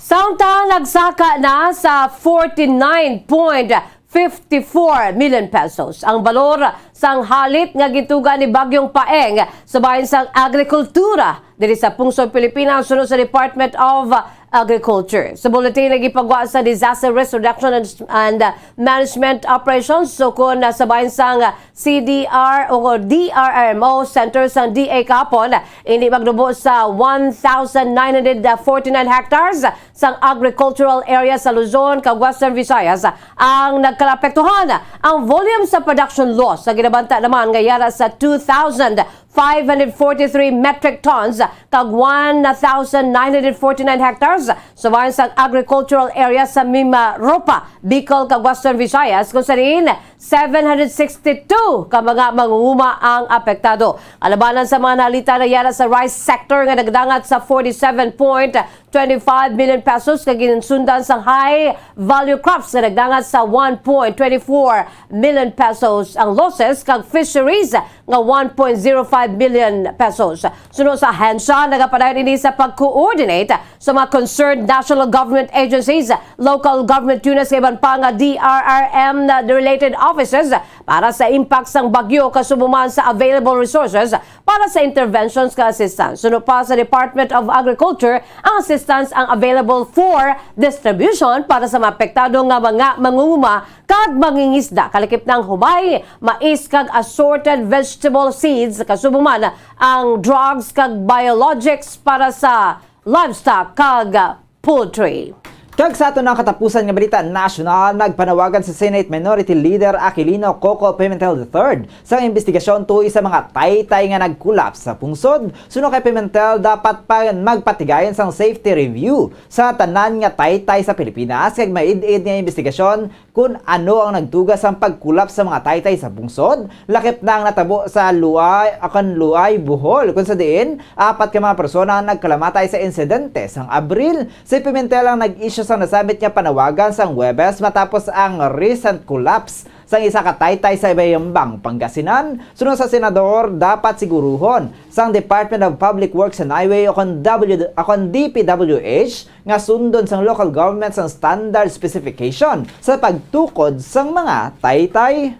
Samtang nagsaka na sa 49.5 54 million pesos. Ang balor sang halit nga gituga ni Bagyong Paeng sa bahin sang agrikultura diri sa Pungsod, Pilipinas sunod sa Department of Agriculture. Sa bulletin nagipagwa sa Disaster Risk Reduction and Management Operations so kung sa bahin sang CDR o DRRMO Center sang DA kapon hindi magdubo sa 1,949 hectares sang agricultural area sa Luzon, kag Western Visayas ang nagkalapektuhan. Ang volume sa production loss sa ginabanta naman nga yara sa 2,543 metric tons kag 1,949 hectares sa bahin sa agricultural area sa Mimaropa, Bicol, kag Western Visayas kung sa rin 762 ka mga mangunguma ang apektado. Alabanan sa mga nalita na yara sa rice sector nga nagdangat sa 47.25 million pesos kag ginsundan sa high value crops nga nagdangat sa 1.24 million pesos ang losses kag fisheries nga 1.05 billion pesos. Sunod sa HENSA, nagapadayon ini sa pag-coordinate sa mga concerned national government agencies, local government units, iban pa nga DRRM na related offices para sa impact sang bagyo kasumuman sa available resources para sa interventions ka assistance. Sunod pa sa Department of Agriculture, ang assistance ang available for distribution para sa maapektado nga mga mangunguma kag mangingisda kalakip ng humay, mais kag assorted vegetable seeds kasumuman ang drugs kag biologics para sa livestock kag poultry. Kag sa ato ng katapusan nga balita national, nagpanawagan sa Senate Minority Leader Aquilino Coco Pimentel III sa investigasyon tuoy sa mga taytay nga nagkulaps sa pungsod. Suno kay Pimentel, dapat pa magpatigayon sang safety review sa tanan nga taytay sa Pilipinas kag maid-id nga investigasyon kung ano ang nagtugas sa pagkulaps sa mga taytay sa pungsod. Lakip nang natabo sa Luay, Bohol kung sa diin 4 ka mga persona ang nagkalamatay sa insidente sang Abril. Si Pimentel ang nag-issue sa nasabit niya panawagan sang Webes matapos ang recent collapse sang isa ka taytay sa Bayambang, Pangasinan. Sunod sa senador, dapat siguruhon sang Department of Public Works and Highway o kon DPWH nga sundon sang local government sang standard specification sa pagtukod sang mga taytay.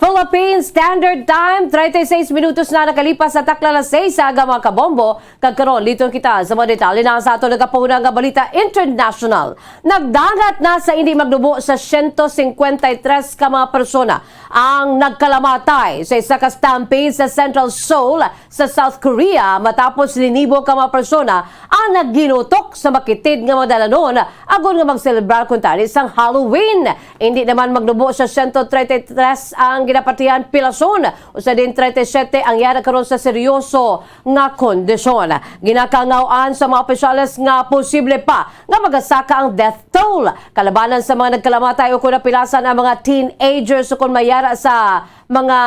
Philippine Standard Time, 36 minutos na nakalipas sa takla na 6 sa mga kabombo. Kagkaroon, litong kita sa mga detalye na sa ato nagkapauna nga balita international. Nagdangat na sa hindi magdubo sa 153 ka mga persona ang nagkalamatay sa isa ka stampede sa Central Seoul sa South Korea matapos linibo ka mga persona ang nagginutok sa makitid nga mga dalanon agon nga magselebrar kung tani sang Halloween. Hindi naman magdubo sa 133 ang ginapatihan pilason o sa din 37 ang yara karon sa seryoso nga kondisyon. Ginakangawaan sa mga opisyales nga posible pa nga magasaka ang death toll. Kalabanan sa mga nagkalamatay o kung napilasan ang mga teenagers o kung mayara sa mga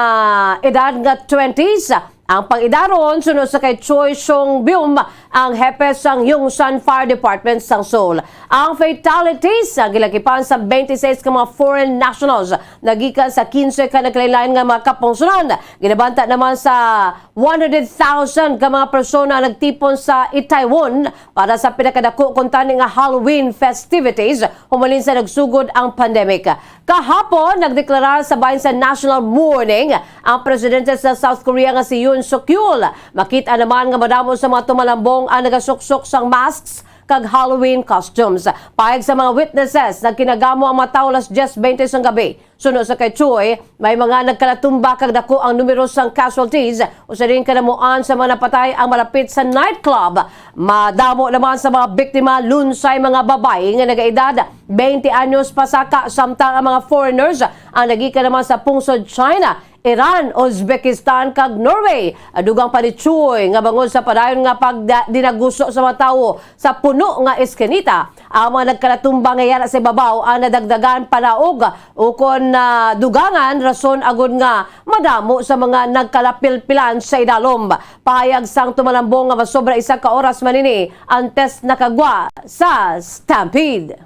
edad nga 20s. Ang pang-idaron, sunod sa kay Choi Song-byum, ang hepe sang Yongsan Fire Department sang Seoul. Ang fatalities, ang gilakipan sa 26 ka mga foreign nationals, nagikan sa 15 ka nagkailain nga mga kapungsunan. Ginabanta naman sa 100,000 ka mga persona nagtipon sa Itaewon para sa pinakadako kung tani nga Halloween festivities, humalin sa nagsugod ang pandemic. Kahapon, nagdeklara sa bahin sa national mourning ang presidente sa South Korea nga si Yoon Suk-yeol. Makita naman nga madamo sa mga tumalambong ang nagasuksok sang masks kag Halloween costumes. Pahig sa mga witnesses, nagkinagamo ang mga taulas 10:20 sang gabi. Sunod sa kay Choi, may mga nagkalatumba kag dako ang numero sang casualties o sa rin kanamuan sa mga napatay ang malapit sa nightclub. Madamo naman sa mga biktima lunsay mga babae nga nagaedad 20 anyos pasaka samtang ang mga foreigners ang nagikan naman sa pungsod China, Iran, Uzbekistan kag Norway. Adugang pa ni Choi nga bangod sa padayon nga pag dinaguso sa mga tawo sa puno nga eskinita. Ang mga nagkalatumba nga yara sa babaw ang nadagdagan palaog ukon na dugangan rason agud nga madamo sa mga nagkalapilpilan sa idalom. Payag sang tumalambong nga masobra 1 ka oras manini ang test nakagwa sa stampede.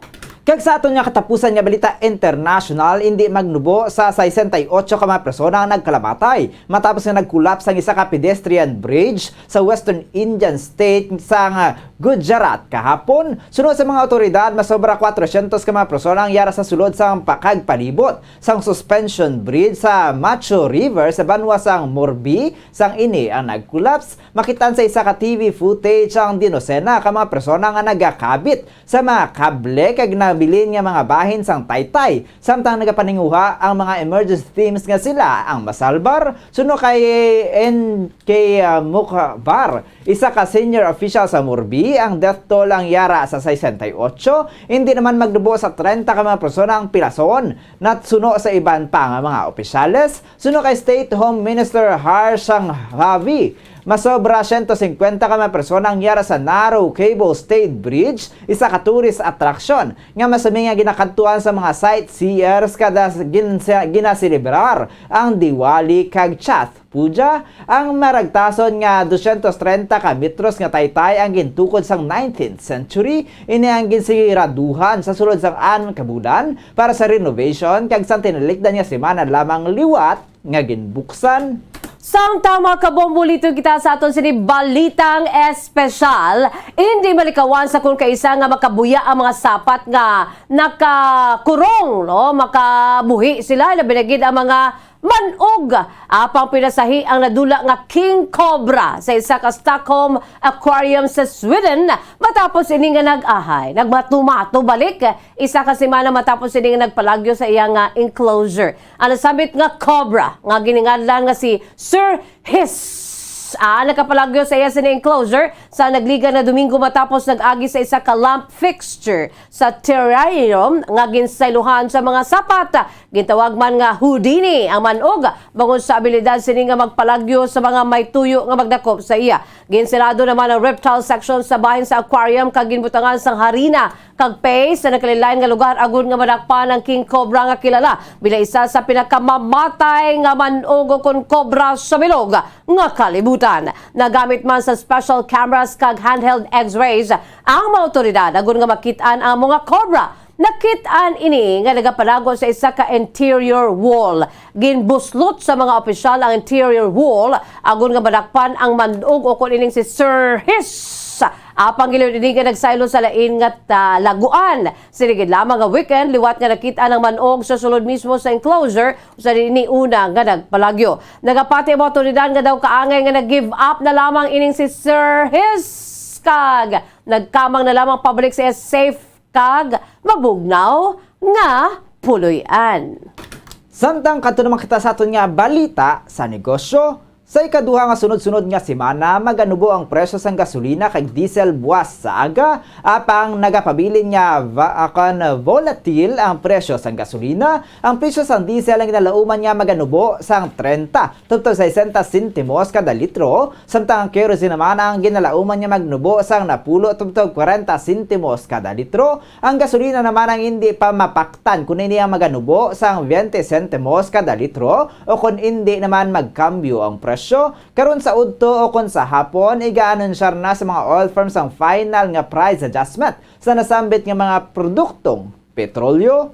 Kag sa aton nga katapusan nga balita international, hindi magnubo sa 68 ka mga persona ang nagkalamatay matapos nga nagkulaps ang isa ka pedestrian bridge sa Western Indian State sa Gujarat kahapon. Sunod sa mga otoridad, masobra 400 ka mga persona ang yara sa sulod sa pakagpalibot sang suspension bridge sa Macho River sa banwa sang Morbi sang ini ang nagkulaps. Makitan sa isa ka TV footage ang dinosena ka mga persona nga nagakabit sa mga kable kag nabilin nga mga bahin sang Taytay. Samtang nagapaninguha ang mga emergency teams nga sila ang masalbar. Suno kay NK Mukhabar, isa ka senior official sa Morbi, ang death toll ang yara sa 68. Hindi naman magdubo sa 30 ka mga persona ang pilason. Natsuno sa iban pa nga mga opisyales. Suno kay State Home Minister Harshang Ravi, masobra 150 ka mga persona ang yara sa Narrow Cable Stayed Bridge, isa ka tourist attraction nga masami nga ginakantuan sa mga sightseers kada ginaselebrar ang Diwali kag Chath Puja. Ang maragtason nga 230 ka metros nga Taytay ang gintukod sang 19th century. Ini ang ginsiraduhan sa sulod sang anon ka bulan para sa renovation kag sang tinalikdan nga semana lamang liwat nga ginbuksan. Sang tama kabombulito kita sa aton sini balitang espesyal, hindi malikawan sa kung kaisa nga makabuya ang mga sapat nga nakakurong, no? Makabuhi sila, labinagid ang mga manog. Apang pinasahi ang nadula nga King Cobra sa isa ka Stockholm Aquarium sa Sweden matapos ini nga nag-ahay. Nagmatumato balik isa ka semana matapos ini nga nagpalagyo sa iyang enclosure. Ang nasabit nga Cobra nga giningadlan nga si Sir Hiss. Nakapalagyo sa iya sa enclosure sa nagliga na Domingo matapos nag-agi sa isa ka lamp fixture sa terrarium nga ginsayluhan sa mga sapat. Gintawag man nga Houdini ang manog bangon sa abilidad sini nga magpalagyo sa mga may tuyo nga magdakop sa iya. Ginselado naman ang reptile section sa bahin sa aquarium kag ginbutangan sang harina kag paste sa nakalilain nga lugar agon nga madakpan ang King Cobra nga kilala bila isa sa pinakamamatay nga manog kon cobra sa bilog nga kalibutan. Nagamit man sa special cameras kag handheld x-rays ang mga otoridad agon nga makitaan ang mga cobra. Nakitaan ini nga nagapalago sa isa ka interior wall. Ginbuslot sa mga opisyal ang interior wall agon nga madakpan ang manog o kun ining si Sir Hiss. Apang gilid ini nga nagsaylo sa lain nga laguan. Siligid lamang nga weekend liwat nga nakita ang manog sa sulod mismo sa enclosure sa ini una nga nagpalagyo. Nagapati ang otoridad nga daw kaangay nga nag-give up na lamang ining si Sir Hiss kag nagkamang na lamang pabalik sa safe kag mabugnaw nga puloy-an. Samtang kadto naman kita sa aton nga balita sa negosyo. Sa ikaduha nga sunod-sunod nga semana, maganubo ang presyo sang gasolina kag diesel buwas sa aga. Apang nagapabilin nga volatile ang presyo sang gasolina. Ang presyo sang diesel ang ginalauman nga maganubo sang 30 tubtog 60 sentimos kada litro. Samtang ang kerosene naman ang ginalauman nga magnubo sang 10 tubtog 40 sentimos kada litro. Ang gasolina naman ang hindi pa mapaktan kung ini ang maganubo sang 20 sentimos kada litro o kung hindi naman magkambyo ang presyo. Karon sa udto o kon sa hapon, iga-anunsar na sa mga oil firms ang final nga price adjustment sa nasambit nga mga produktong petrolyo.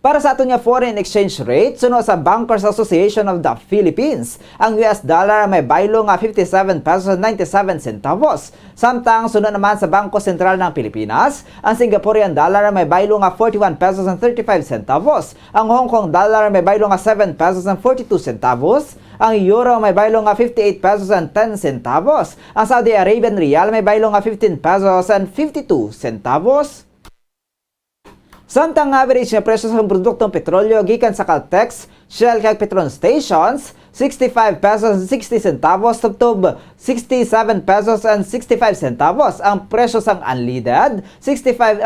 Para sa aton nga foreign exchange rate, suno sa Bankers Association of the Philippines, ang US dollar may baylo nga 57 pesos 97 centavos. Samtang suno naman sa Bangko Sentral ng Pilipinas, ang Singaporean dollar may baylo nga 41 pesos 35 centavos. Ang Hong Kong dollar may baylo nga 7 pesos 42 centavos. Ang euro may baylo nga 58 pesos 10 centavos. Ang Saudi Arabian rial may baylo nga 15 pesos 52 centavos. Samtang average nga presyo sa produktong petrolyo gikan sa Caltex, Shell kag Petron stations 65 pesos 60 centavos tubtob 67 pesos 65 centavos. Ang presyo sang unleaded 66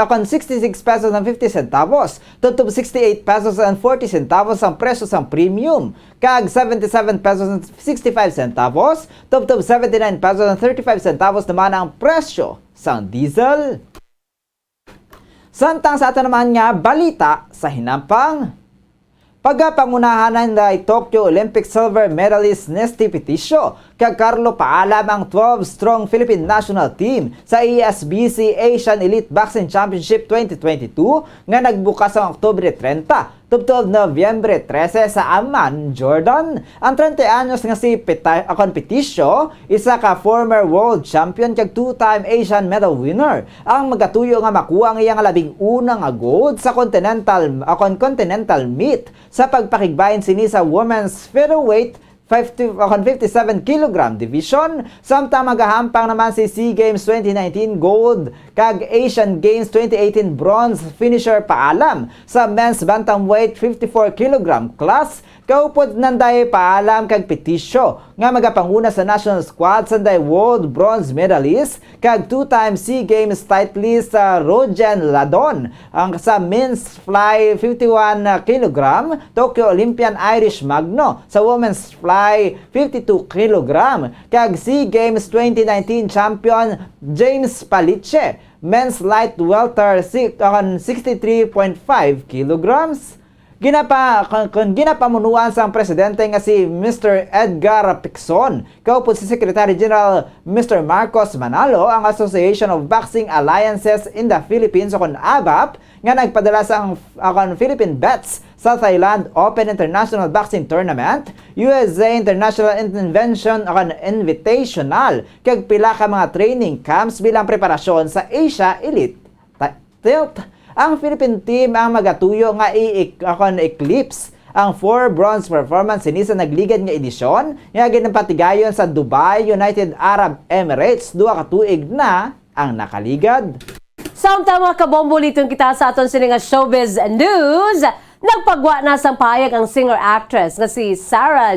pesos 50 centavos tubtob 68 pesos 40 centavos. Ang presyo sang premium kag 77 pesos 65 centavos tubtob 79 pesos 35 centavos naman ang presyo sang diesel. Samtang sa ato naman nga balita sa hinampang. Pagkapangunahanan na Tokyo Olympic silver medalist Nesty Peticio, kag Carlo paalam ang 12-strong Philippine national team sa ESBC Asian Elite Boxing Championship 2022 nga nagbukas ang Oktubre 30 tubtob Nobyembre 13 sa Amman, Jordan. Ang 30 anyos nga si Peticio, isa ka former world champion kag two-time Asian medal winner, ang magatuyo nga makuha ang iyang 11 nga gold sa continental meet sa pagpakigbahin sini sa women's featherweight 57 kg division, samtang magahampang naman si SEA Games 2019 gold kag Asian Games 2018 bronze finisher paalam sa men's bantamweight 54 kg class. Kaupod nanday paalam kag Peticio nga magapanguna sa national squad sanday world bronze medalist kag two-time SEA Games titleist sa Rogen Ladon ang sa men's fly 51 kg, Tokyo Olympian Irish Magno sa women's fly 52 kg kag SEA Games 2019 champion James Paliche, men's light welter 63.5 kilograms. Ginapamunuan sa presidente nga si Mr. Edgar Picson, kaupod si Secretary General Mr. Marcos Manalo ang Association of Boxing Alliances in the Philippines o ABAP nga nagpadala sa ang Philippine Bets sa Thailand Open International Boxing Tournament, USA International Invention o Invitational kag pila ka mga training camps bilang preparasyon sa Asia Elite Tilt. Ang Philippine team ang magatuyo nga i-eclipse ang 4 bronze performance sinisa nagligad nga edisyon nga ginapatigayon sa Dubai, United Arab Emirates, 2 ka tuig na ang nakaligad. Samtang mga kabombo litong kita sa aton sininga showbiz news, nagpagwa na sa payag ang singer-actress nga si Sarah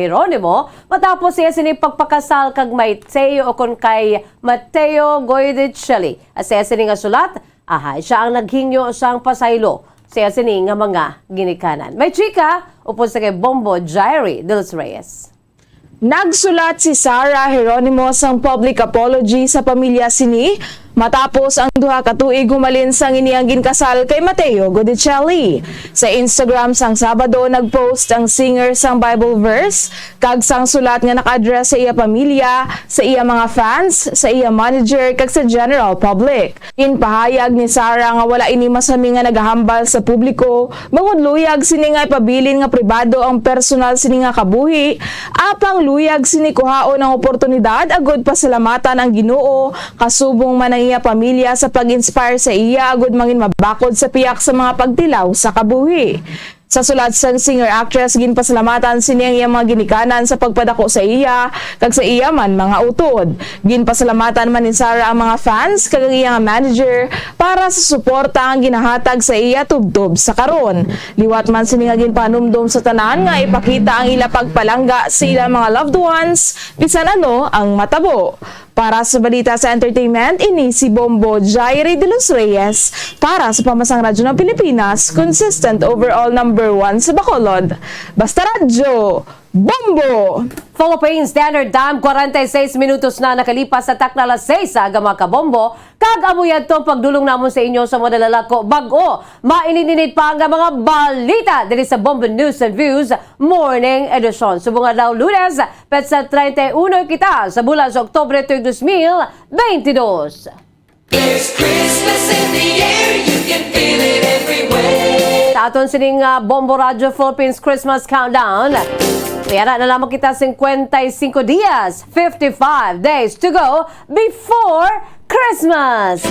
Geronimo matapos siya sinipagpakasal kag Mateo o kon kay Mateo Goydicelli. Siya sininga sulat, siya ang naghingyo sang pasaylo siya sininga mga ginikanan. May chika, upon sa kay Bombo Jairi de los Reyes. Nagsulat si Sarah Geronimo sang public apology sa pamilya sini matapos ang 2 ka tuig humalin sang iniyang ginkasal kay Mateo Goydicelli. Sa Instagram sang Sabado nagpost ang singer sang Bible verse kag sang sulat nga naka-address sa iya pamilya, sa iya mga fans, sa iya manager kag sa general public. Inpahayag ni Sarah nga wala ini masami nga nagahambal sa publiko, bangod luyag sini nga ipabilin nga pribado ang personal sini nga kabuhi, apang luyag sini kuhaon ang oportunidad agud pasalamatan ang Ginoo kasubong man ang iya pamilya sa pag-inspire sa iya agud mangin mabakod sa piyak sa mga pagtilaw sa kabuhi. Sa sulat sang singer-actress, ginpasalamatan sini ang iyang mga ginikanan sa pagpadako sa iya, kag sa iya man mga utod. Ginpasalamatan man ni Sarah ang mga fans, kag ang iyang manager, para sa suporta ang ginahatag sa iya tubtob sa karon. Liwat man sini nga ginpanumdum sa tanan nga ipakita ang ila pagpalangga sa ilang mga loved ones, bisan ano ang matabo. Para sa balita sa entertainment, ini si Bombo Jairi de los Reyes para sa Pamasang Radyo ng Pilipinas, consistent overall number 1 sa Bacolod. Basta Radyo, Bombo! Philippine Standard Time, 46 minutos na nakalipas sa takna alas 6 sa mga kabombo. Kag-amuyad tong pagdulong namon sa inyo sa mga dalalako bago. Mainit-init pa ang mga balita dito sa Bombo News and Views Morning Edition. Subong adlaw Lunes, petsa 31 kita sa bulan sa Oktubre 2022. There's Christmas in the air, you can feel it everywhere. Sa aton sining Bombo Radio Philippines Christmas Countdown, mayara na lamang kita 55 dias, 55 days to go before Christmas.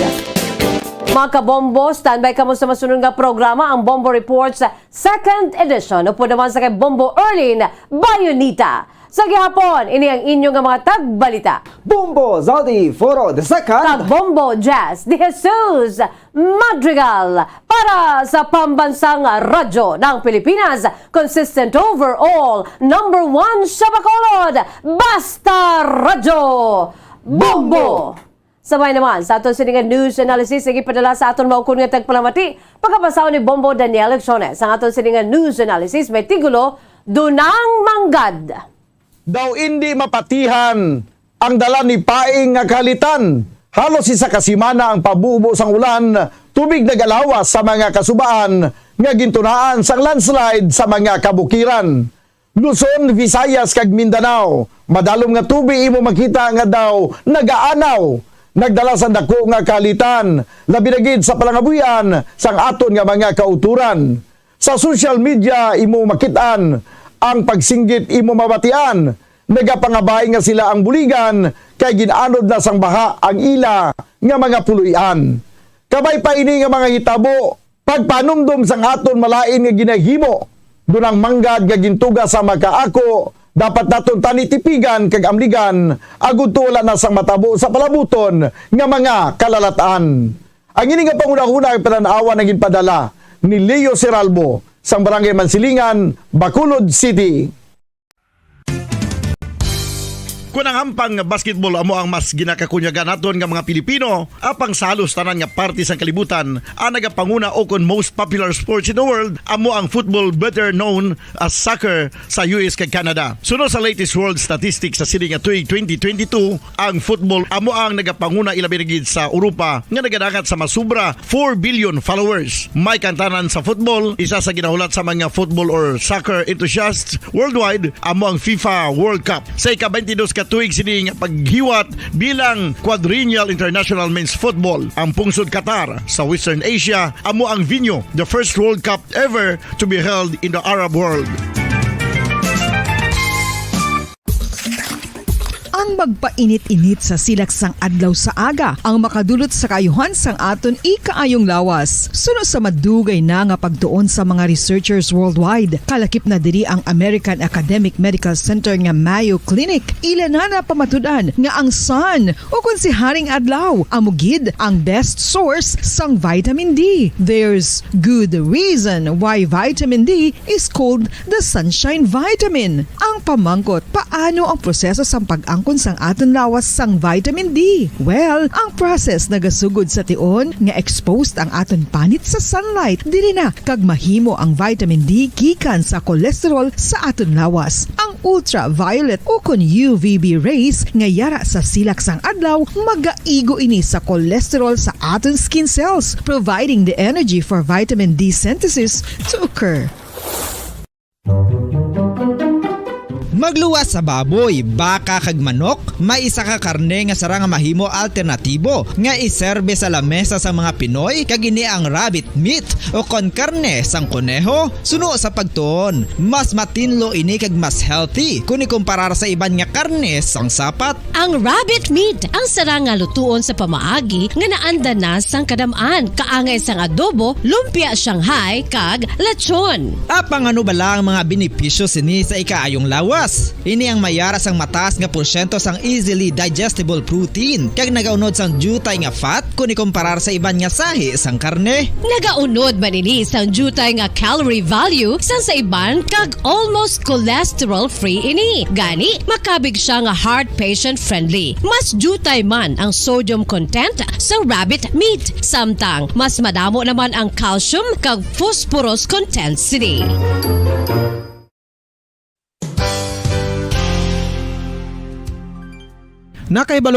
Mga kabombo, standby kamo sa masunod nga programa, ang Bombo Reports second edition. Upo naman sa kay Bombo Erlin Bayonita. Sa gihapon, ini ang inyong mga tagbalita. Bombo Zaldi Foro the Second. Tag Bombo Jazz de Jesus Madrigal para sa pambansang radyo ng Pilipinas. Consistent overall, number 1 sa Bacolod. Basta Radyo Bombo! Sabay naman sa aton siningan news analysis sige padala sa aton maukon nga tagpalamati pagkabasaw ni Bombo Daniel Lecciones. Ang aton siningan news analysis may tigulo Dunang Manggad. Daw hindi mapatihan ang dala ni Paing nga kalitan. Halos isa kasimana ang pabubo sang ulan, tubig nagalawas sa mga kasubaan nga gintunaan sang landslide sa mga kabukiran. Luzon, Visayas kag Mindanao, madalom nga tubi imo makita nga daw nagaanaw. Nagdala sa dako nga kalitan, labi na gid sa palangabuyan sang aton nga mga kauturan. Sa social media imo makitaan, ang pagsinggit imo mabatian, nagapangabay nga sila ang buligan kay ginanod na sang baha ang ila nga mga puluyan. Kabay pa ini nga mga hitabo, pagpanumdum sang aton malain nga ginahimo, dunang manggad nga gintuga sa makaako, dapat naton tanitipigan kag amligan, agud wala na sang matabo sa palabuton nga mga kalalataan. Ang ini nga panguna-una ang pananawa na ginpadala ni Leo Seralbo sang Barangay Mansilingan, Bacolod City. Kung ang hampang basketball amo ang mas ginakakunyagan naton nga mga Pilipino, apang salos tanan nga parte sang kalibutan, ang nagapanguna o kon most popular sports in the world, amo ang football, better known as soccer sa US kag Canada. Sunod sa latest world statistics sa sini nga tuig 2022, ang football amo ang nagapanguna ilabi na gid sa Europa nga nagadakat sa masubra 4 billion followers. May kantanan sa football, isa sa ginahulat sa mga football or soccer enthusiasts worldwide, amo ang FIFA World Cup. Sa ika-22 katuig sini nga paghiwat bilang quadrennial international men's football. Ang pungsod Qatar sa Western Asia amo ang venue, the first World Cup ever to be held in the Arab world. Ang magpainit-init sa silaksang adlaw sa aga ang makadulot sa kaayuhan sang aton ikaayong lawas. Suno sa madugay na nga pagtuon sa mga researchers worldwide, kalakip na diri ang American Academic Medical Center nga Mayo Clinic. Ila na pamatudan nga ang sun o kung si Haring Adlaw amugid ang best source sang vitamin D. There's good reason why vitamin D is called the sunshine vitamin. Ang pamangkot, paano ang proseso sang pag-angkon sang aton lawas sang vitamin D? Well, ang process nagasugod sa tion nga exposed ang aton panit sa sunlight, dili na kag mahimo ang vitamin D gikan sa cholesterol sa aton lawas. Ang ultraviolet o kon UVB rays nga yara sa silak sang adlaw magaigo ini sa cholesterol sa aton skin cells, providing the energy for vitamin D synthesis to occur. Magluwas sa baboy, baka kag manok, may isa ka karne nga sarang mahimo alternatibo nga iserbe sa lamesa sa mga Pinoy kag ini ang rabbit meat o kon karne sang kuneho. Suno sa pagtuon, mas matinlo ini kag mas healthy kung ikumparar sa iban nga karne sang sapat. Ang rabbit meat ang sarang nga lutuon sa pamaagi nga naanda na sang kadamaan, kaangay sang adobo, lumpia Shanghai kag lechon. Apang ano bala ang mga benepisyo sini sa ikaayong lawas? Ini ang mayara sang mataas nga porsyento sang easily digestible protein kag nagaunod sang jutay nga fat kung ikumparar sa iban nga sahi sang karne. Nagaunod man ini sang jutay nga calorie value sang sa iban kag almost cholesterol free ini. Gani makabig siya nga heart patient friendly. Mas jutay man ang sodium content sa rabbit meat, samtang mas madamo naman ang calcium kag phosphorus content sini. Nakaibalo